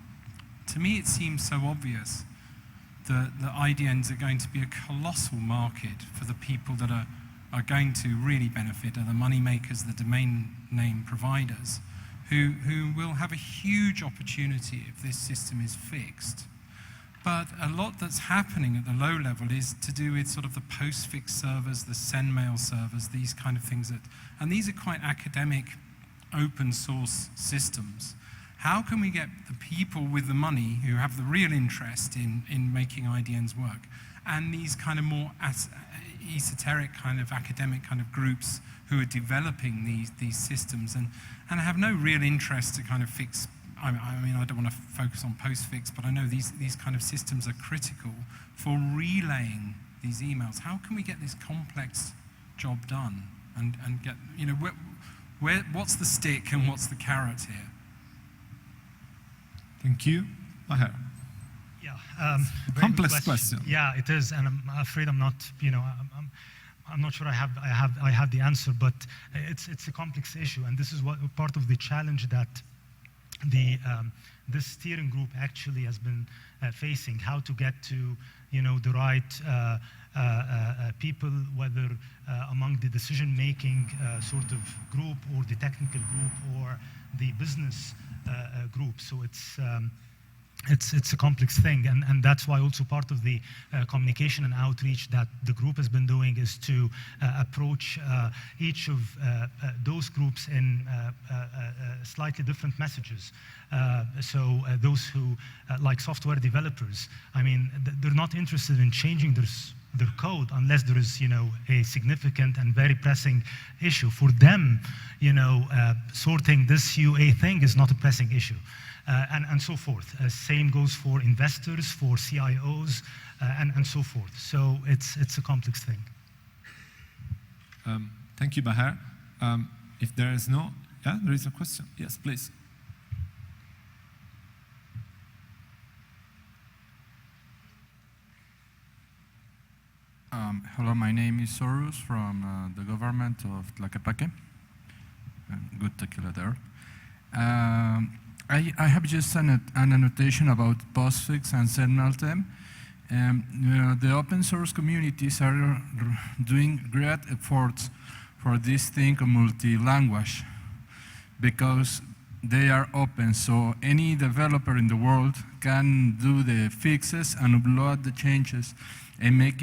To me, it seems so obvious that the IDNs are going to be a colossal market for the people that are going to really benefit, are the money makers, the domain name providers, who will have a huge opportunity if this system is fixed. But a lot that's happening at the low level is to do with sort of the postfix servers, the sendmail servers, these kind of things. And these are quite academic, open source systems. How can we get the people with the money who have the real interest in making IDNs work, and these kind of more esoteric kind of academic kind of groups who are developing these systems and have no real interest to kind of fix. I mean, I don't want to focus on postfix, but I know these kind of systems are critical for relaying these emails. How can we get this complex job done and get, what's the stick and what's the carrot here? Thank you. Bahar. Yeah, complex question. Yeah, it is, and I'm afraid I'm not, I'm not sure I have the answer, but it's a complex issue, and this is part of the challenge that this steering group actually has been facing, how to get to the right people, whether among the decision-making sort of group or the technical group or the business group. So it's a complex thing, and that's why also part of the communication and outreach that the group has been doing is to approach each of those groups in slightly different messages. So those who, like software developers, I mean, they're not interested in changing their code unless there is, a significant and very pressing issue. For them, sorting this UA thing is not a pressing issue. And so forth. Same goes for investors, for CIOs, and so forth. So it's a complex thing. Thank you, Bahar. If there is there is a question. Yes, please. Hello, my name is Sorus from the government of Tlaquepaque. Good tequila there. I have just an annotation about postfix and sendmeltem. The open source communities are doing great efforts for this thing of multi-language because they are open, so any developer in the world can do the fixes and upload the changes and make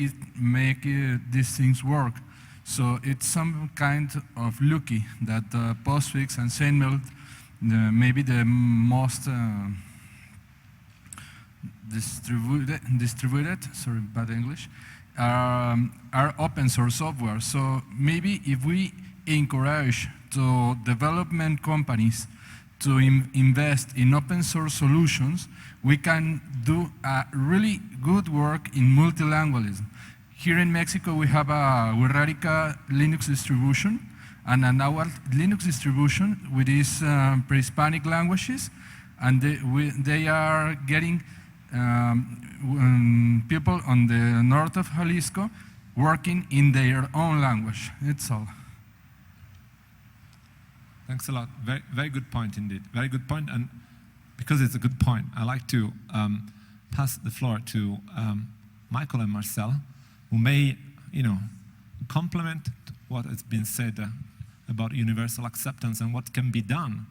these things work. So it's some kind of lucky that postfix and sendmelt, maybe the most distributed, sorry, bad English, are open source software. So maybe if we encourage to development companies to invest in open source solutions, we can do a really good work in multilingualism. Here in Mexico, we have a Wirrarica Linux distribution, and an our Linux distribution with these pre-Hispanic languages, and they are getting people on the north of Jalisco working in their own language. It's all. Thanks a lot. Very, very good point indeed. Very good point, and because it's a good point, I like to pass the floor to Michael and Marcel, who may, complement what has been said about universal acceptance and what can be done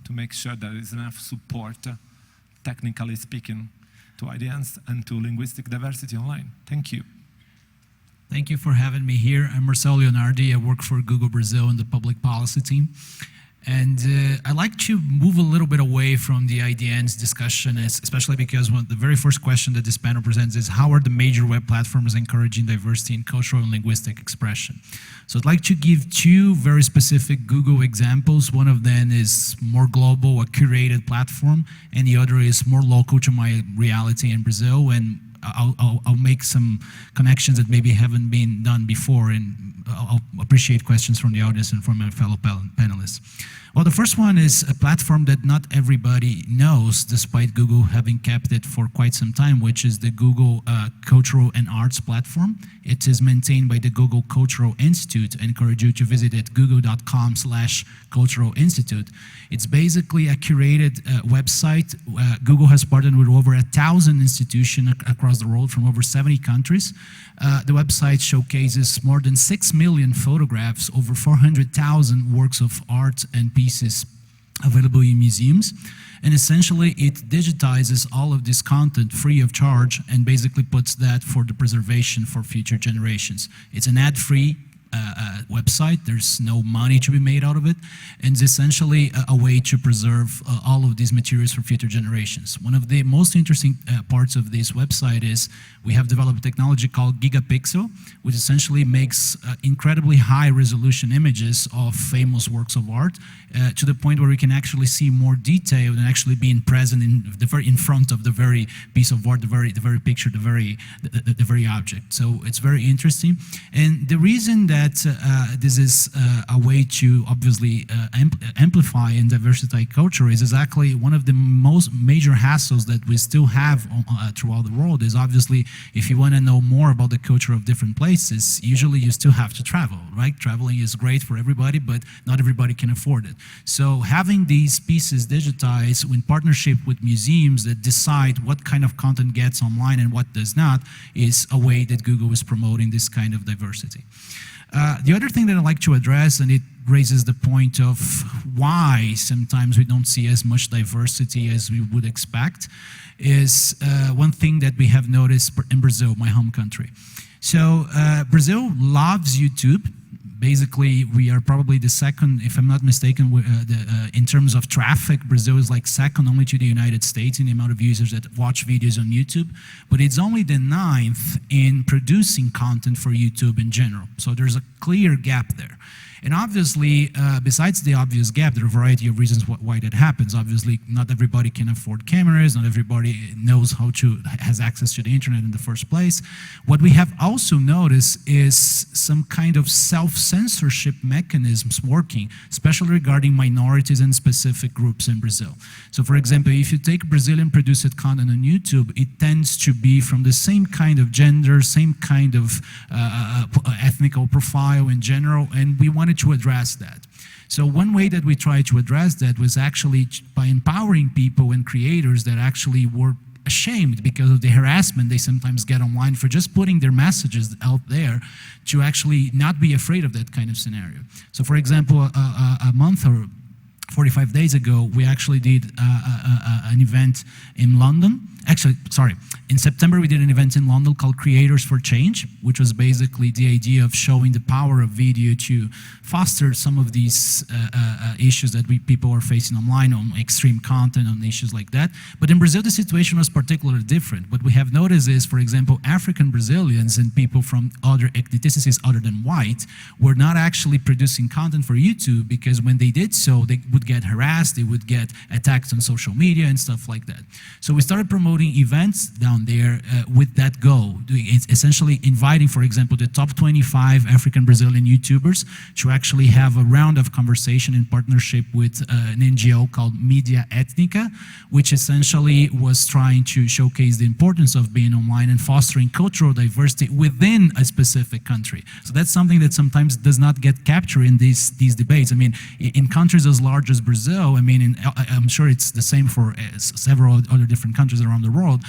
to make sure there is enough support, technically speaking, to IDNs and to linguistic diversity online. Thank you. Thank you for having me here. I'm Marcel Leonardi. I work for Google Brazil in the public policy team. And I'd like to move a little bit away from the IDN's discussion, especially because the very first question that this panel presents is how are the major web platforms encouraging diversity in cultural and linguistic expression? So I'd like to give two very specific Google examples. One of them is more global, a curated platform, and the other is more local to my reality in Brazil. And I'll make some connections that maybe haven't been done before, and I'll appreciate questions from the audience and from my fellow panelists. Well, the first one is a platform that not everybody knows, despite Google having kept it for quite some time, which is the Google Cultural and Arts platform. It is maintained by the Google Cultural Institute. I encourage you to visit it, google.com/Cultural Institute. It's basically a curated website. Google has partnered with over 1,000 institutions across the world from over 70 countries. The website showcases more than 6 million photographs, over 400,000 works of art and pieces available in museums. And essentially, it digitizes all of this content free of charge and basically puts that for the preservation for future generations. It's an ad-free website. There's no money to be made out of it, and it's essentially a way to preserve all of these materials for future generations. One of the most interesting parts of this website is we have developed a technology called Gigapixel, which essentially makes incredibly high resolution images of famous works of art to the point where we can actually see more detail than actually being present in front of the very piece of art, the very picture, the very object. So it's very interesting, and the reason that that this is a way to obviously amplify and diversify culture is exactly one of the most major hassles that we still have throughout the world. Is obviously, if you want to know more about the culture of different places, usually you still have to travel, right? Traveling is great for everybody, but not everybody can afford it. So having these pieces digitized in partnership with museums that decide what kind of content gets online and what does not is a way that Google is promoting this kind of diversity. The other thing that I'd like to address, and it raises the point of why sometimes we don't see as much diversity as we would expect, is one thing that we have noticed in Brazil, my home country. So Brazil loves YouTube. Basically, we are probably the second, if I'm not mistaken, in terms of traffic, Brazil is like second only to the United States in the amount of users that watch videos on YouTube, but it's only the 9th in producing content for YouTube in general. So there's a clear gap there. And obviously, besides the obvious gap, there are a variety of reasons why that happens. Obviously, not everybody can afford cameras, not everybody knows has access to the internet in the first place. What we have also noticed is some kind of self-censorship mechanisms working, especially regarding minorities and specific groups in Brazil. So for example, if you take Brazilian produced content on YouTube, it tends to be from the same kind of gender, same kind of ethnical profile in general, and we wanted to address that. So one way that we tried to address that was actually by empowering people and creators that actually were ashamed because of the harassment they sometimes get online for just putting their messages out there, to actually not be afraid of that kind of scenario. So for example, a month or 45 days ago, we actually did an event in London. Actually, sorry, in September we did an event in London called Creators for Change, which was basically the idea of showing the power of video to foster some of these issues that people are facing online, on extreme content, on issues like that. But in Brazil, the situation was particularly different. What we have noticed is, for example, African Brazilians and people from other ethnicities other than white were not actually producing content for YouTube, because when they did so, they would get harassed, they would get attacked on social media and stuff like that. So we started promoting events down there with that goal, essentially inviting, for example, the top 25 African Brazilian YouTubers to actually have a round of conversation in partnership with an NGO called Media Étnica, which essentially was trying to showcase the importance of being online and fostering cultural diversity within a specific country. So that's something that sometimes does not get captured in these debates. I mean, in countries as large as Brazil, I mean, I'm sure it's the same for several other different countries around the world,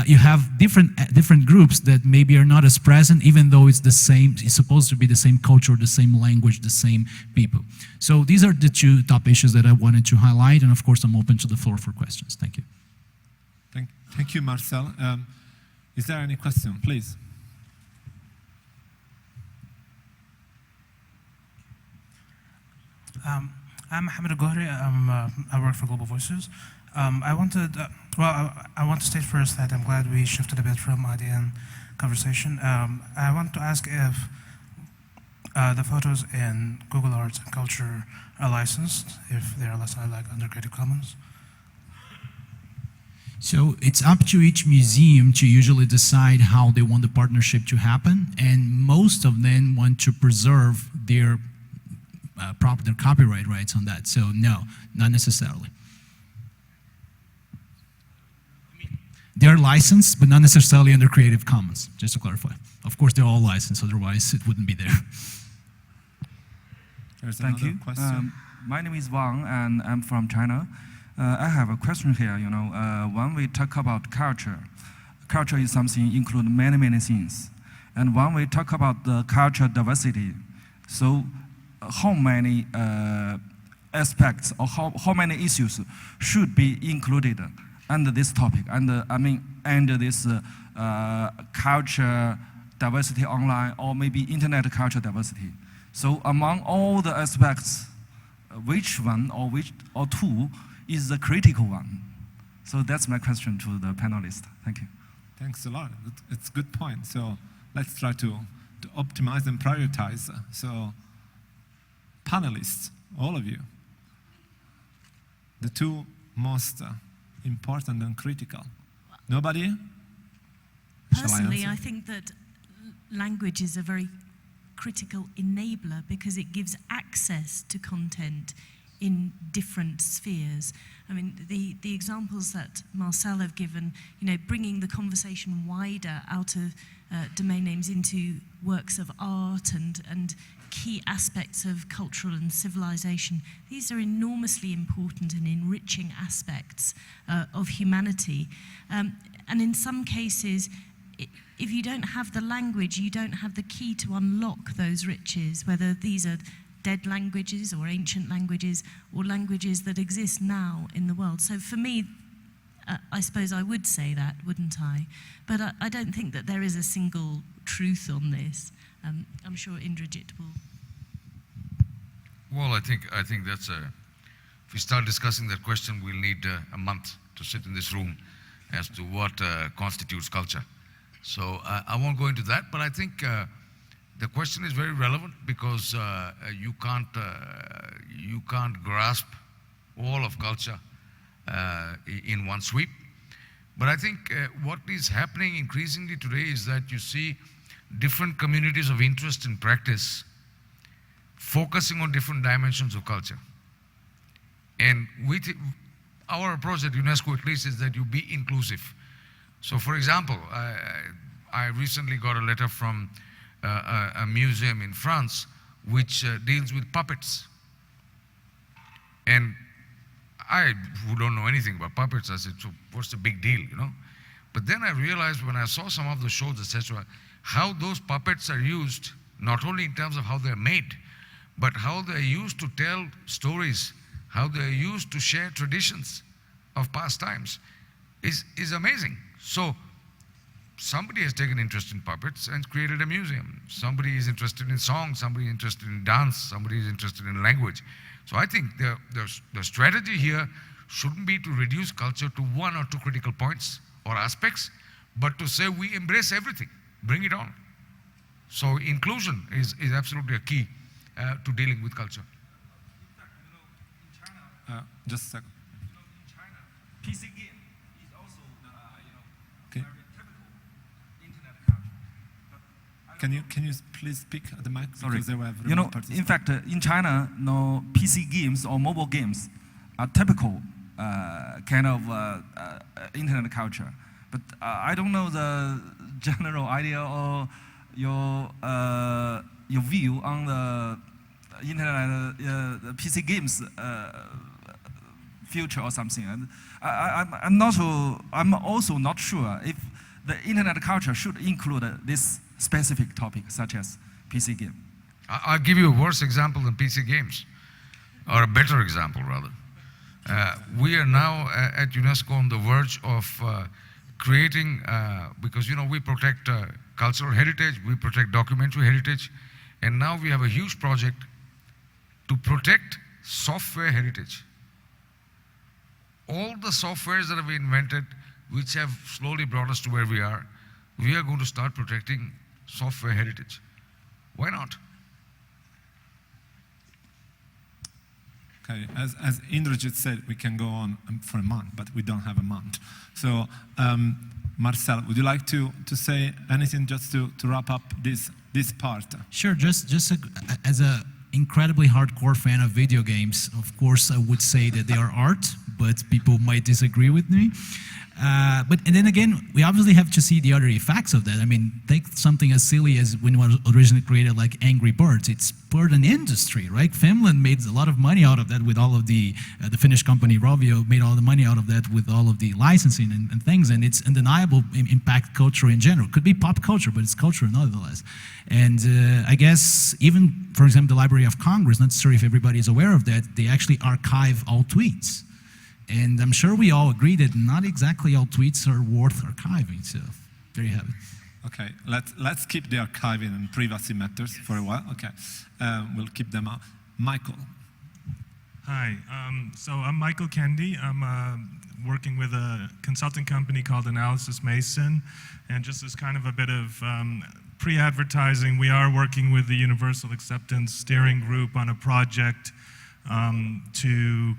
you have different groups that maybe are not as present, even though it's the same, it's supposed to be the same culture, the same language, the same people. So these are the two top issues that I wanted to highlight, and of course I'm open to the floor for questions. Thank you. Thank you, Marcel. Is there any question, please? I'm Mohamed Al-Gohri. I work for Global Voices. I want to state first that I'm glad we shifted a bit from IDN conversation. I want to ask if the photos in Google Arts and Culture are licensed, if they are licensed like under Creative Commons. So it's up to each museum to usually decide how they want the partnership to happen, and most of them want to preserve their their copyright rights on that. So no, not necessarily. They're licensed, but not necessarily under Creative Commons, just to clarify. Of course, they're all licensed, otherwise it wouldn't be there. Thank you. My name is Wang, and I'm from China. I have a question here. You know, when we talk about culture, culture is something include many things. And when we talk about the culture diversity, so how many aspects or how many issues should be included under this topic, under this culture diversity online, or maybe internet culture diversity? So among all the aspects, which one or two is the critical one? So that's my question to the panelists. Thank you. Thanks a lot. It's a good point. So let's try to optimize and prioritize. So panelists, all of you, the two most important and critical. Nobody? Personally, I think that language is a very critical enabler because it gives access to content in different spheres. I mean, the examples that Marcel have given, bringing the conversation wider out of domain names into works of art and key aspects of cultural and civilization, these are enormously important and enriching aspects of humanity. And in some cases, if you don't have the language, you don't have the key to unlock those riches, whether these are dead languages or ancient languages or languages that exist now in the world. So for me, I suppose I would say that, wouldn't I? But I don't think that there is a single truth on this. I'm sure Indrajit will. Well, I think that's if we start discussing that question, we'll need a month to sit in this room as to what constitutes culture. So I won't go into that, but I think the question is very relevant because you can't grasp all of culture in one sweep. But I think what is happening increasingly today is that you see different communities of interest and practice focusing on different dimensions of culture. And our approach at UNESCO at least is that you be inclusive. So for example, I recently got a letter from a museum in France which deals with puppets. And I, who don't know anything about puppets, I said, so what's the big deal, But then I realized when I saw some of the shows, etc., how those puppets are used, not only in terms of how they're made, but how they're used to tell stories, how they're used to share traditions of past times, is amazing. So somebody has taken interest in puppets and created a museum. Somebody is interested in song, somebody is interested in dance, somebody is interested in language. So I think the strategy here shouldn't be to reduce culture to one or two critical points or aspects, but to say we embrace everything, bring it on. So inclusion is absolutely a key to dealing with culture. Just a second. In China, PC game is also Okay. very typical internet culture. Can you please speak at the mic? Sorry. Because there were In fact, in China, PC games or mobile games are typical kind of internet culture. But I don't know the general idea or your view on the internet the PC games future or something. And I'm also not sure if the internet culture should include this specific topic, such as PC game. I'll give you a worse example than PC games, or a better example rather. We are now at UNESCO on the verge of creating, because we protect cultural heritage, we protect documentary heritage, and now we have a huge project to protect software heritage. All the softwares that have been invented, which have slowly brought us to where we are going to start protecting software heritage. Why not? Okay, as Indrajit said, we can go on for a month, but we don't have a month. So, Marcel, would you like to say anything just to wrap up this part? Sure, just as a incredibly hardcore fan of video games, of course I would say that they are art, but people might disagree with me. And then again, we obviously have to see the other effects of that. I mean, take something as silly as when it was originally created like Angry Birds. It's spurred an industry, right? Finland made a lot of money out of that with all of the Finnish company Rovio made all the money out of that with all of the licensing and things, and it's undeniable impact culture in general. Could be pop culture, but it's culture nonetheless. And I guess even, for example, the Library of Congress, not sure if everybody is aware of that, they actually archive all tweets. And I'm sure we all agree that not exactly all tweets are worth archiving, so there you have it. Okay, let's keep the archiving and privacy matters for a while. Okay, we'll keep them out. Michael. Hi, so I'm Michael Kendi. I'm working with a consulting company called Analysis Mason, and just as kind of a bit of pre-advertising, we are working with the Universal Acceptance Steering Group on a project to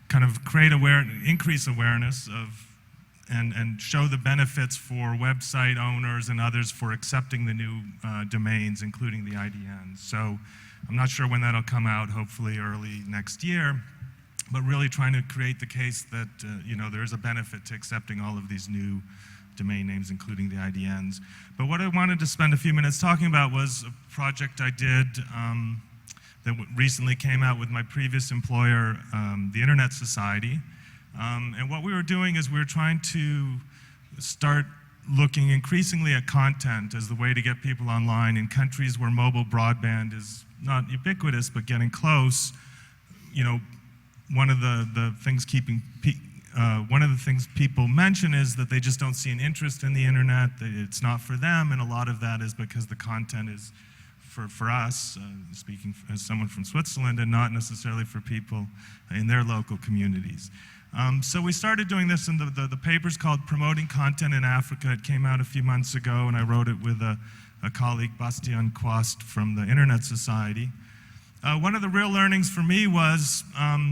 kind of increase awareness of and show the benefits for website owners and others for accepting the new domains, including the IDNs. So I'm not sure when that'll come out, hopefully early next year, but really trying to create the case that there is a benefit to accepting all of these new domain names, including the IDNs. But what I wanted to spend a few minutes talking about was a project I did that recently came out with my previous employer, the Internet Society. And what we were doing is we were trying to start looking increasingly at content as the way to get people online in countries where mobile broadband is not ubiquitous, but getting close. One of the things people mention is that they just don't see an interest in the internet, that it's not for them, and a lot of that is because the content is for us, speaking as someone from Switzerland, and not necessarily for people in their local communities. So we started doing this, and the paper's called Promoting Content in Africa. It came out a few months ago, and I wrote it with a colleague, Bastian Quast, from the Internet Society. One of the real learnings for me was,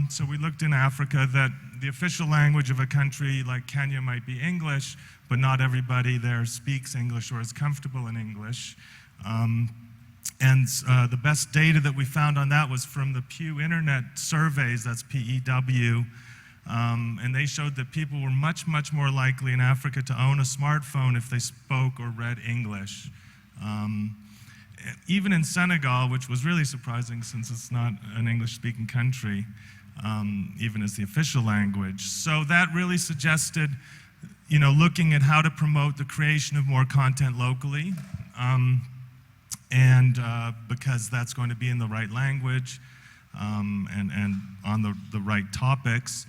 so we looked in Africa, that the official language of a country like Kenya might be English, but not everybody there speaks English or is comfortable in English. And the best data that we found on that was from the Pew Internet Surveys, that's PEW, and they showed that people were much, much more likely in Africa to own a smartphone if they spoke or read English. Even in Senegal, which was really surprising since it's not an English-speaking country, even as the official language. So that really suggested, looking at how to promote the creation of more content locally, because that's going to be in the right language and on the right topics.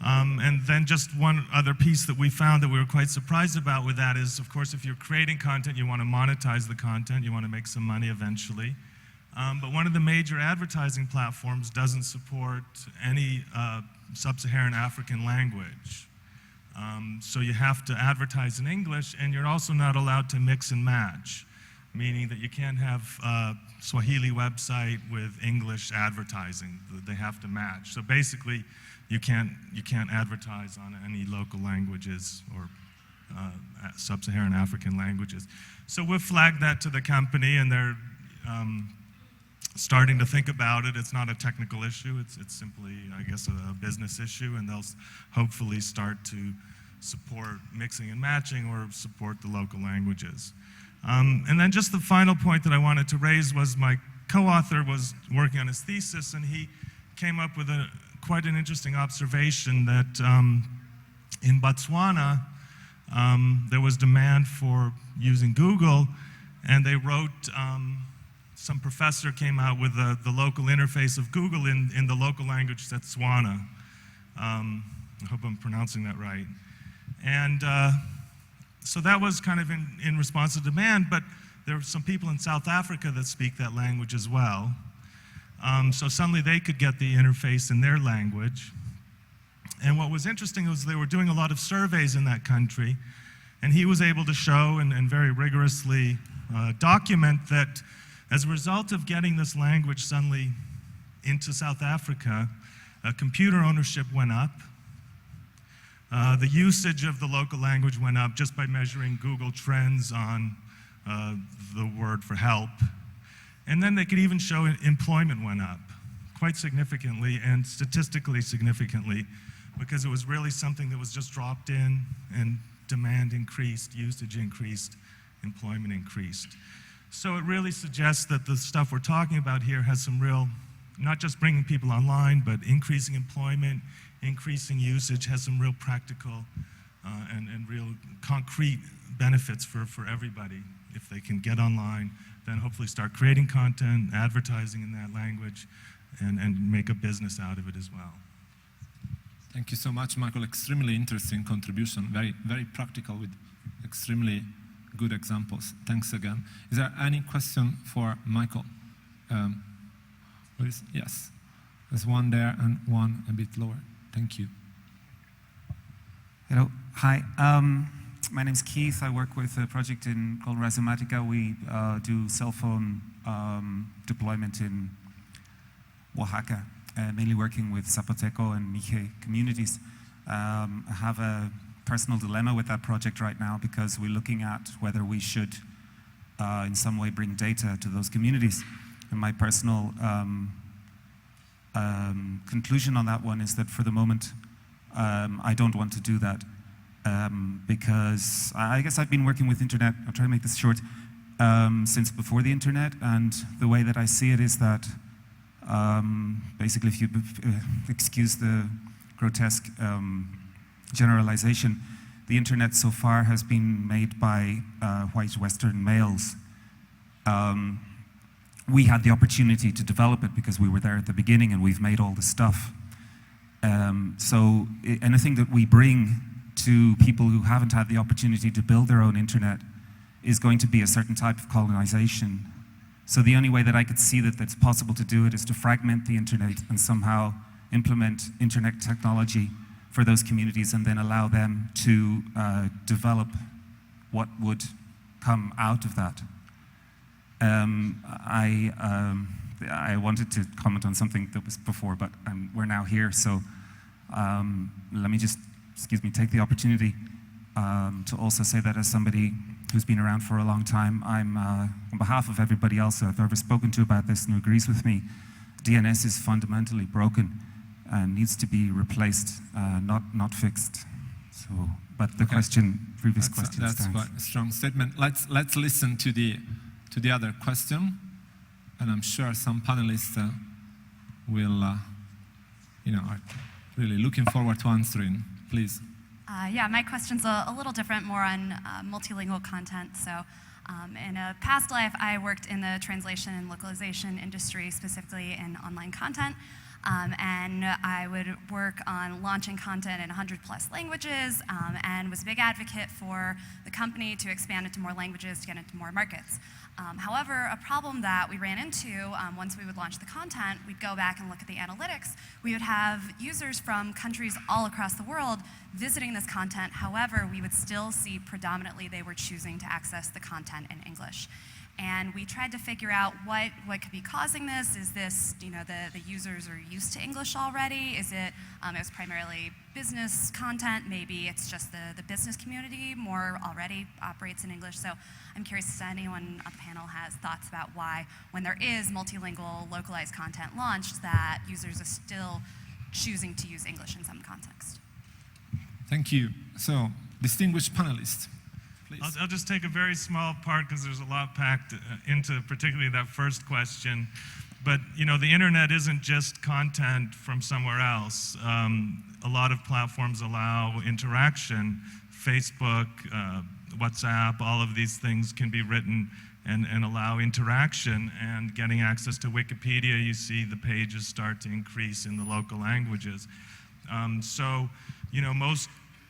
And then just one other piece that we found that we were quite surprised about with that is, of course, if you're creating content, you want to monetize the content, you want to make some money eventually. But one of the major advertising platforms doesn't support any sub-Saharan African language. So you have to advertise in English, and you're also not allowed to mix and match, meaning that you can't have a Swahili website with English advertising. They have to match. So basically, you can't advertise on any local languages or sub-Saharan African languages. So we've flagged that to the company, and they're starting to think about it. It's not a technical issue. It's simply, I guess, a business issue, and they'll hopefully start to support mixing and matching or support the local languages. And then just the final point that I wanted to raise was my co-author was working on his thesis, and he came up with quite an interesting observation that in Botswana, there was demand for using Google, and they wrote, some professor came out with the local interface of Google in the local language Setswana. I hope I'm pronouncing that right. And so that was kind of in response to demand, but there were some people in South Africa that speak that language as well. So suddenly they could get the interface in their language. And what was interesting was they were doing a lot of surveys in that country, and he was able to show and very rigorously document that as a result of getting this language suddenly into South Africa, computer ownership went up. The usage of the local language went up just by measuring Google Trends on the word for help. And then they could even show employment went up quite significantly and statistically significantly, because it was really something that was just dropped in, and demand increased, usage increased, employment increased. So it really suggests that the stuff we're talking about here has some real, not just bringing people online, but increasing employment, increasing usage, has some real practical and real concrete benefits for everybody. If they can get online, then hopefully start creating content, advertising in that language, and make a business out of it as well. Thank you so much, Michael. Extremely interesting contribution, very, very practical with extremely good examples. Thanks again. Is there any question for Michael? Yes, there's one there and one a bit lower. Thank you. Hello, hi. My name is Keith. I work with a project called Rhizomatica. We do cell phone deployment in Oaxaca, mainly working with Zapoteco and Mije communities. I have a personal dilemma with that project right now, because we're looking at whether we should in some way bring data to those communities. And my personal conclusion on that one is that for the moment, I don't want to do that. Because I guess I've been working with internet, I'll try to make this short, since before the internet, and the way that I see it is that basically, if you excuse the grotesque generalization, the internet so far has been made by white Western males. We had the opportunity to develop it because we were there at the beginning and we've made all the stuff. So anything that we bring to people who haven't had the opportunity to build their own internet is going to be a certain type of colonization. So the only way that I could see that it's possible to do it is to fragment the internet and somehow implement internet technology for those communities and then allow them to develop what would come out of that. I wanted to comment on something that was before, but we're now here, so let me just, take the opportunity to also say that as somebody who's been around for a long time, I'm, on behalf of everybody else I've ever spoken to about this and who agrees with me, DNS is fundamentally broken and needs to be replaced, not fixed. So, but the previous question That's stands. quite a strong statement. Let's listen to the other question, and I'm sure some panelists will, are really looking forward to answering. Please. Yeah, my question's a little different, more on multilingual content. So in a past life, I worked in the translation and localization industry, specifically in online content. And I would work on launching content in 100+ languages and was a big advocate for the company to expand into more languages, to get into more markets. However, a problem that we ran into once we would launch the content, we'd go back and look at the analytics. We would have users from countries all across the world visiting this content. However, we would still see predominantly they were choosing to access the content in English. And we tried to figure out what could be causing this. Is this, the users are used to English already? Is it, it was primarily business content? Maybe it's just the business community more already operates in English. So I'm curious if anyone on the panel has thoughts about why, when there is multilingual localized content launched, that users are still choosing to use English in some context. Thank you. So, distinguished panelists. I'll just take a very small part because there's a lot packed into particularly that first question. But the internet isn't just content from somewhere else. A lot of platforms allow interaction. Facebook, WhatsApp, all of these things can be written and allow interaction. And getting access to Wikipedia, you see the pages start to increase in the local languages. So,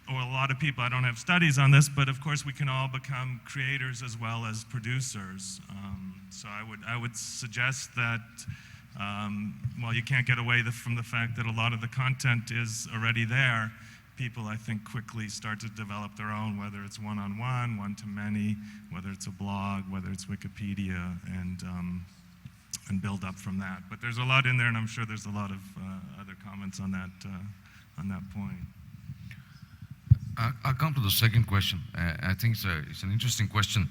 a lot of people, I don't have studies on this, but of course we can all become creators as well as producers. So I would suggest that, while you can't get away from the fact that a lot of the content is already there, people, I think, quickly start to develop their own, whether it's one-on-one, one-to-many, whether it's a blog, whether it's Wikipedia, and build up from that. But there's a lot in there, and I'm sure there's a lot of other comments on that point. I'll come to the second question. I think it's an interesting question,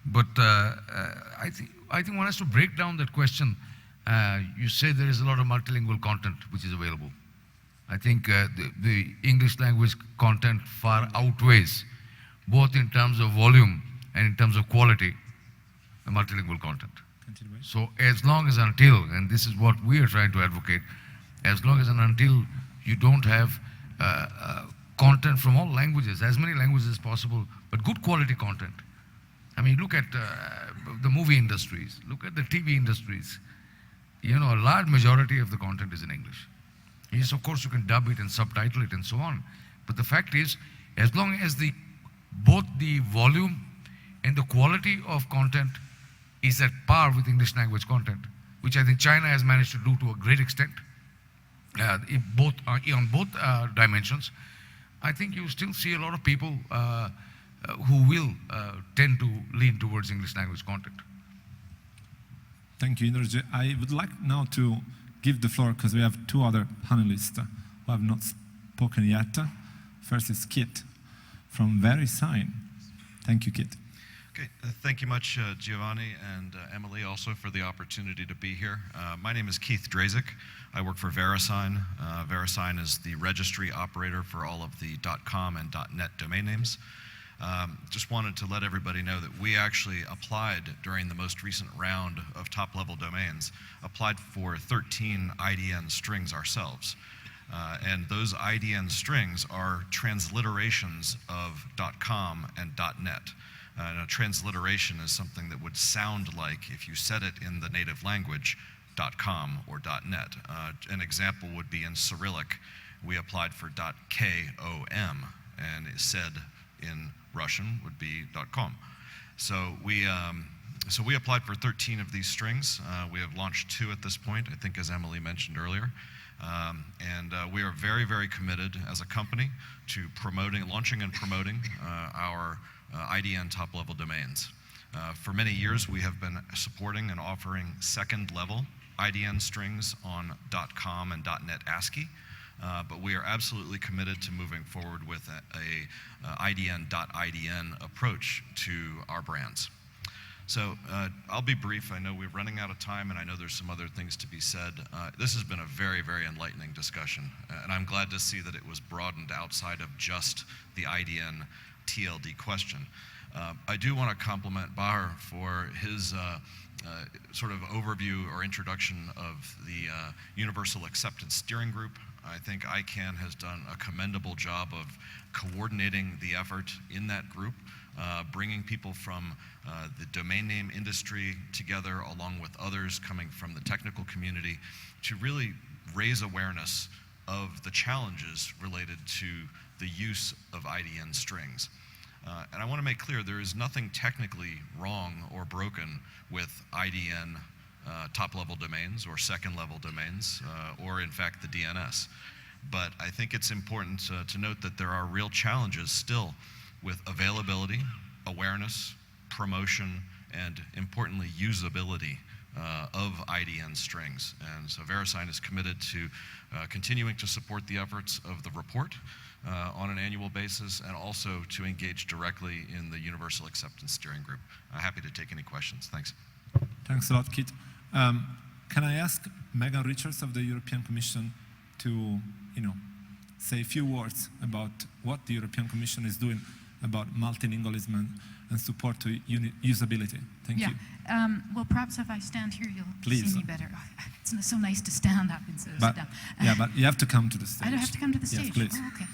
but I think one has to break down that question. You say there is a lot of multilingual content which is available. I think the English language content far outweighs, both in terms of volume and in terms of quality, the multilingual content. So as long as until, and this is what we are trying to advocate, as long as and until you don't have content from all languages, as many languages as possible, but good quality content. I mean, look at the movie industries, look at the TV industries. A large majority of the content is in English. Yes, of course, you can dub it and subtitle it and so on. But the fact is, as long as both the volume and the quality of content is at par with English language content, which I think China has managed to do to a great extent, on both dimensions, I think you still see a lot of people who will tend to lean towards English language content. Thank you, Indrajit. I would like now to give the floor, because we have two other panelists who have not spoken yet. First is Kit. from VeriSign. Thank you, Kit. Okay, thank you much, Giovanni and Emily, also for the opportunity to be here. My name is Keith Drazik. I work for VeriSign. VeriSign is the registry operator for all of the .com and .net domain names. Just wanted to let everybody know that we actually applied during the most recent round of top-level domains, applied for 13 IDN strings ourselves. And those IDN strings are transliterations of .com and .net. A transliteration is something that would sound like, if you said it in the native language, .com or .net. An example would be in Cyrillic. We applied for .kom, and it said in Russian would be .com. So we applied for 13 of these strings. We have launched 2 at this point, I think, as Emily mentioned earlier. We are very, very committed as a company to launching and promoting our IDN top-level domains. For many years, we have been supporting and offering second-level IDN strings on .com and .net ASCII, but we are absolutely committed to moving forward with a IDN.IDN approach to our brands. So I'll be brief. I know we're running out of time, and I know there's some other things to be said. This has been a very, very enlightening discussion, and I'm glad to see that it was broadened outside of just the IDN TLD question. I do want to compliment Bahar for his sort of overview or introduction of the Universal Acceptance Steering Group. I think ICANN has done a commendable job of coordinating the effort in that group, bringing people from the domain name industry together along with others coming from the technical community to really raise awareness of the challenges related to the use of IDN strings. And I want to make clear there is nothing technically wrong or broken with IDN top-level domains or second-level domains or in fact the DNS. But I think it's important to note that there are real challenges still with availability, awareness, promotion, and importantly usability of IDN strings. And so VeriSign is committed to continuing to support the efforts of the report on an annual basis, and also to engage directly in the Universal Acceptance Steering Group. Happy to take any questions. Thanks. Thanks a lot, Kit. Can I ask Megan Richards of the European Commission to, say a few words about what the European Commission is doing about multilingualism and support to usability? Thank you. Well, perhaps if I stand here, you'll Please. see me better. It's so nice to stand up instead of sit down. Yeah, but you have to come to the stage. I don't have to come to the stage? Yes, please. Oh, okay.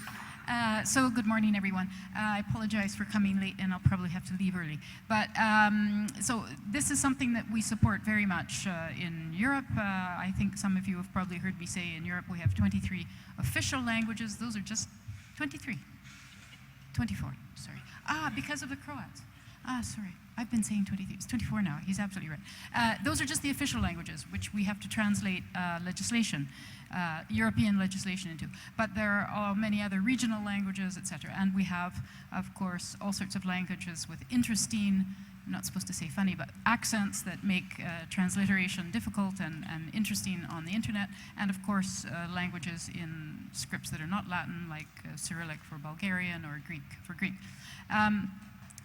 So good morning, everyone. I apologize for coming late, and I'll probably have to leave early. But so this is something that we support very much in Europe. I think some of you have probably heard me say in Europe we have 23 official languages. Those are just 23. 24, sorry. Because of the Croats. Sorry. I've been saying 23. It's 24 now. He's absolutely right. Those are just the official languages, which we have to translate legislation, European legislation into. But there are many other regional languages, etc. And we have, of course, all sorts of languages with interesting, I'm not supposed to say funny, but accents that make transliteration difficult and interesting on the internet. And of course, languages in scripts that are not Latin, like Cyrillic for Bulgarian or Greek for Greek.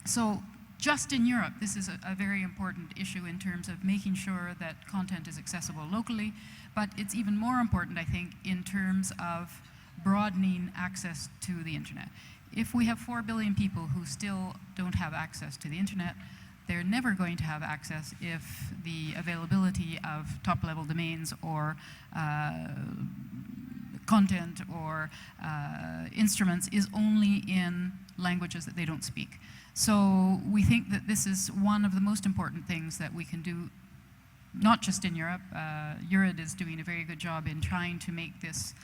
So just in Europe, this is a very important issue in terms of making sure that content is accessible locally, but it's even more important, I think, in terms of broadening access to the internet. If we have 4 billion people who still don't have access to the internet, they're never going to have access if the availability of top-level domains or content or instruments is only in languages that they don't speak. So we think that this is one of the most important things that we can do, not just in Europe. Eurid is doing a very good job in trying to make this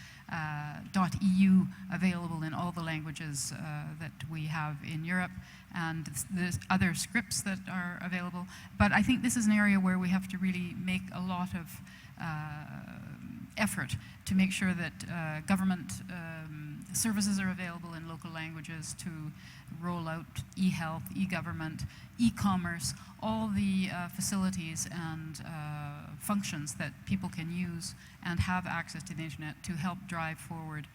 .eu available in all the languages that we have in Europe, and there's other scripts that are available. But I think this is an area where we have to really make a lot of effort to make sure that government services are available in local languages, to roll out e-health, e-government, e-commerce, all the facilities and functions that people can use and have access to the internet to help drive forward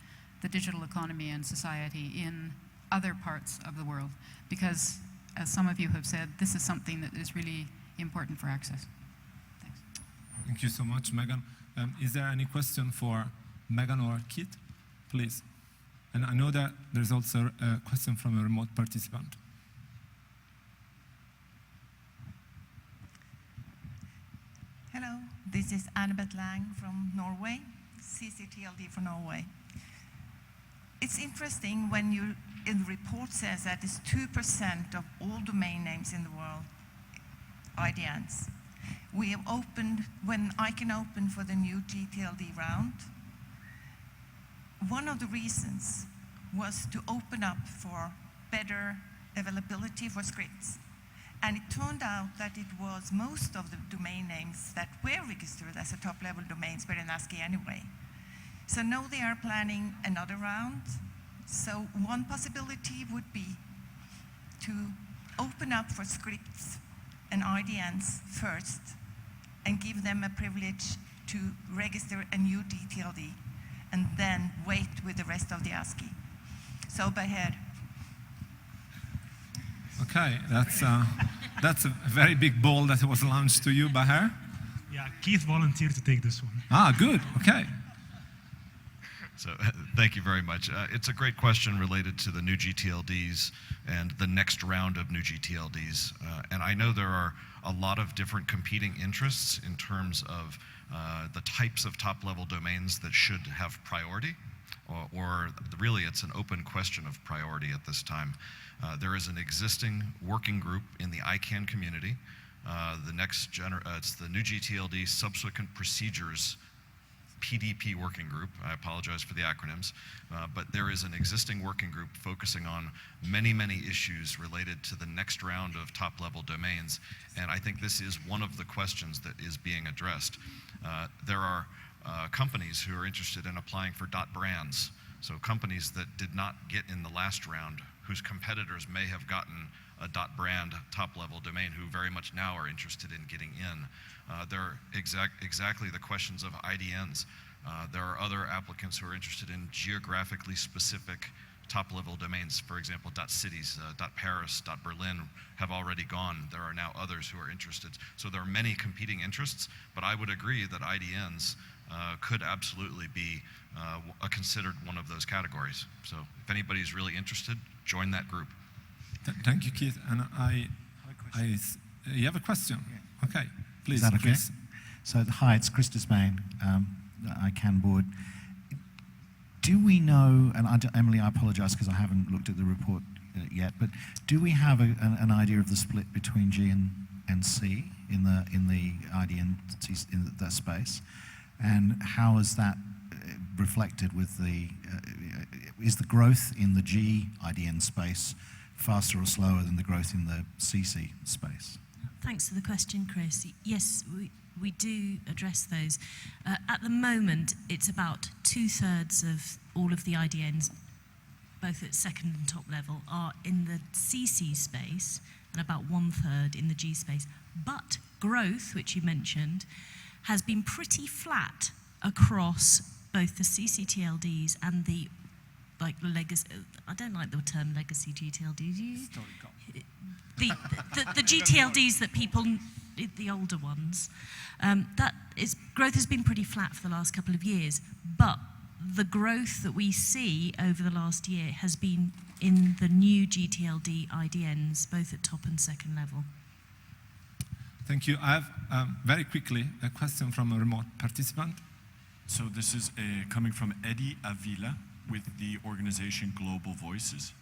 the digital economy and society in other parts of the world, because, as some of you have said, this is something that is really important for access. Thanks. Thank you so much, Megan. Is there any question for Megan or Keith? Please. And I know that there's also a question from a remote participant. Hello, this is Annabeth Lang from Norway, CCTLD for Norway. It's interesting when you, in the report says that it's 2% of all domain names in the world, IDNs. We have opened, when ICANN opened for the new GTLD round, one of the reasons was to open up for better availability for scripts. And it turned out that it was most of the domain names that were registered as a top-level domains were in ASCII anyway. So now they are planning another round. So one possibility would be to open up for scripts and IDNs first and give them a privilege to register a new GTLD and then wait with the rest of the ASCII. So Baher. Okay, that's a very big ball that was launched to you, Baher. Yeah, Keith volunteered to take this one. Ah, good, okay. So thank you very much. It's a great question related to the new GTLDs and the next round of new GTLDs. And I know there are a lot of different competing interests in terms of the types of top-level domains that should have priority, or really it's an open question of priority at this time. There is an existing working group in the ICANN community. It's the new GTLD subsequent procedures PDP working group. I apologize for the acronyms, but there is an existing working group focusing on many, many issues related to the next round of top-level domains, and I think this is one of the questions that is being addressed. There are companies who are interested in applying for .brands, so companies that did not get in the last round, whose competitors may have gotten a .brand top-level domain, who very much now are interested in getting in. There are exactly the questions of IDNs. There are other applicants who are interested in geographically specific top-level domains. For example, .cities, .paris, .berlin have already gone. There are now others who are interested. So there are many competing interests, but I would agree that IDNs could absolutely be considered one of those categories. So if anybody's really interested, join that group. Thank you, Keith. And you have a question? Yeah. Okay, please. Is that okay? Chris. So, hi, it's Chris Despain, ICANN board. Do we know, and Emily, I apologize because I haven't looked at the report yet, but do we have an idea of the split between G and C in the IDN in that space? And how is that reflected with is the growth in the G IDN space faster or slower than the growth in the CC space? Thanks for the question, Chris. Yes, we do address those. At the moment, it's about 2/3 of all of the IDNs, both at second and top level, are in the CC space, and about 1/3 in the G space. But growth, which you mentioned, has been pretty flat across both the CCTLDs and the legacy. I don't like the term legacy GTLDs. The GTLDs that people, the older ones, growth has been pretty flat for the last couple of years, but the growth that we see over the last year has been in the new GTLD IDNs, both at top and second level. Thank you. I have, very quickly, a question from a remote participant. So this is coming from Eddie Avila with the organization Global Voices.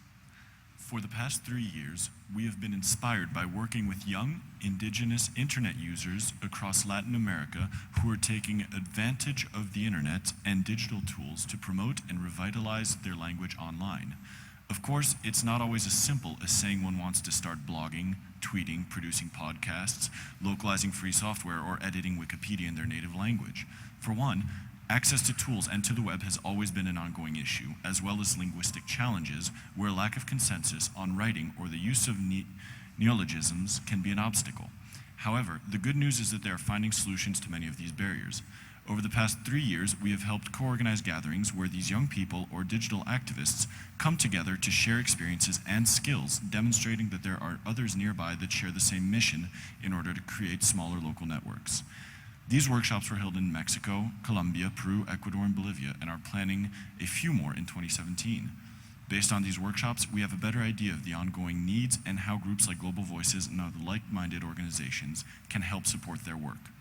For the past 3 years, we have been inspired by working with young indigenous internet users across Latin America who are taking advantage of the internet and digital tools to promote and revitalize their language online. Of course, it's not always as simple as saying one wants to start blogging, tweeting, producing podcasts, localizing free software, or editing Wikipedia in their native language. For one, access to tools and to the web has always been an ongoing issue, as well as linguistic challenges where lack of consensus on writing or the use of neologisms can be an obstacle. However, the good news is that they are finding solutions to many of these barriers. Over the past 3 years, we have helped co-organize gatherings where these young people or digital activists come together to share experiences and skills, demonstrating that there are others nearby that share the same mission in order to create smaller local networks. These workshops were held in Mexico, Colombia, Peru, Ecuador, and Bolivia, and are planning a few more in 2017. Based on these workshops, we have a better idea of the ongoing needs and how groups like Global Voices and other like-minded organizations can help support their work.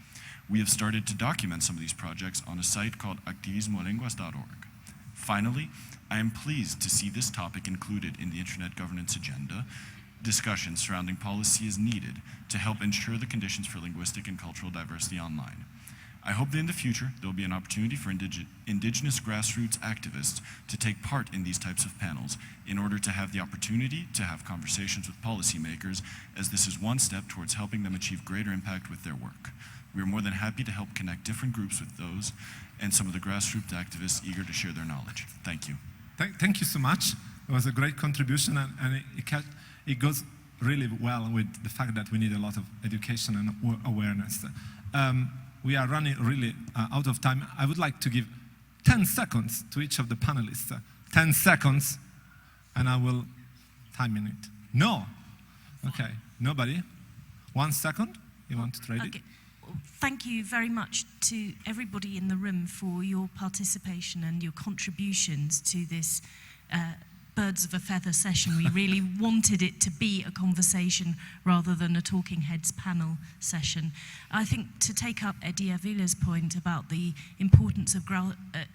We have started to document some of these projects on a site called activismolenguas.org. Finally, I am pleased to see this topic included in the Internet Governance Agenda. Discussions surrounding policy is needed to help ensure the conditions for linguistic and cultural diversity online. I hope that in the future, there will be an opportunity for indigenous grassroots activists to take part in these types of panels in order to have the opportunity to have conversations with policymakers, as this is one step towards helping them achieve greater impact with their work. We are more than happy to help connect different groups with those and some of the grassroots activists eager to share their knowledge. Thank you. Thank you so much. It was a great contribution, and it goes really well with the fact that we need a lot of education and awareness. We are running really out of time. I would like to give 10 seconds to each of the panelists. 10 seconds, and I will time in it. No? Okay, nobody? 1 second? You want to trade it? Thank you very much to everybody in the room for your participation and your contributions to this Birds of a Feather session. We really wanted it to be a conversation rather than a talking heads panel session. I think to take up Eddie Avila's point about the importance of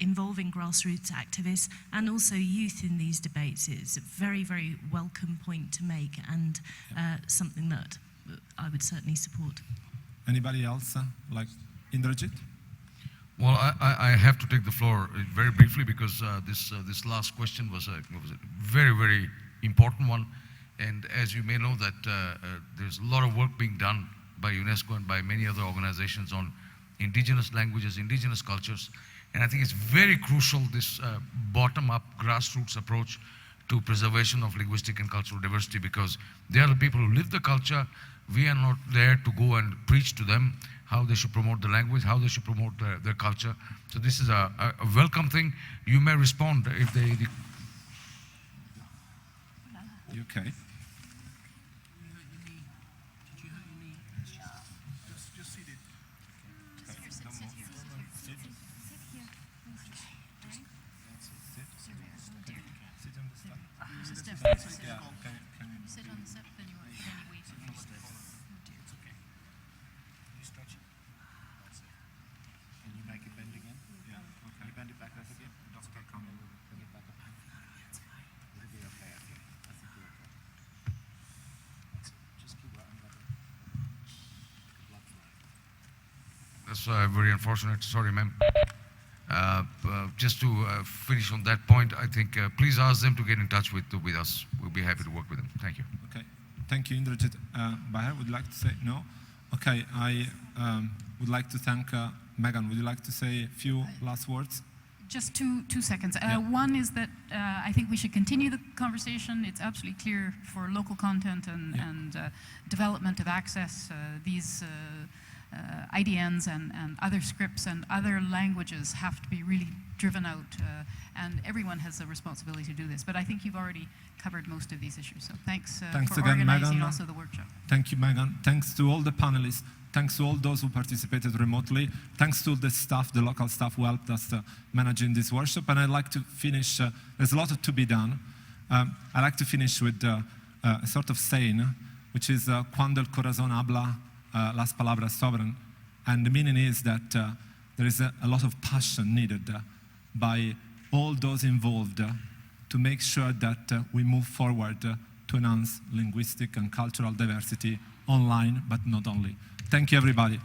involving grassroots activists and also youth in these debates is a very, very welcome point to make, and something that I would certainly support. Anybody else, like Indrajit? Well, I have to take the floor very briefly because this last question was a very, very important one. And as you may know that there's a lot of work being done by UNESCO and by many other organizations on indigenous languages, indigenous cultures. And I think it's very crucial, this bottom-up grassroots approach to preservation of linguistic and cultural diversity, because they are the people who live the culture. We are not there to go and preach to them how they should promote the language, how they should promote their culture. So this is a welcome thing. You may respond if they... Okay. That's very unfortunate. Sorry, ma'am. Just to finish on that point, I think please ask them to get in touch with us. We'll be happy to work with them. Thank you. Okay. Thank you, Indrajit. Bahar, would you like to say no? Okay. I would like to thank Megan. Would you like to say a few last words? Just two seconds. One is that I think we should continue the conversation. It's absolutely clear for local content and development of access. These IDNs and other scripts and other languages have to be really driven out, and everyone has a responsibility to do this. But I think you've already covered most of these issues. So thanks for again, organizing Megan. also the workshop. Thank you, Megan. Thanks to all the panelists. Thanks to all those who participated remotely. Thanks to the staff, the local staff who helped us managing this workshop. And I'd like to finish, there's a lot to be done. I'd like to finish with a sort of saying, which is, cuando el corazón habla, las palabras sobran. And the meaning is that there is a lot of passion needed by all those involved to make sure that we move forward to enhance linguistic and cultural diversity online, but not only. Thank you, everybody.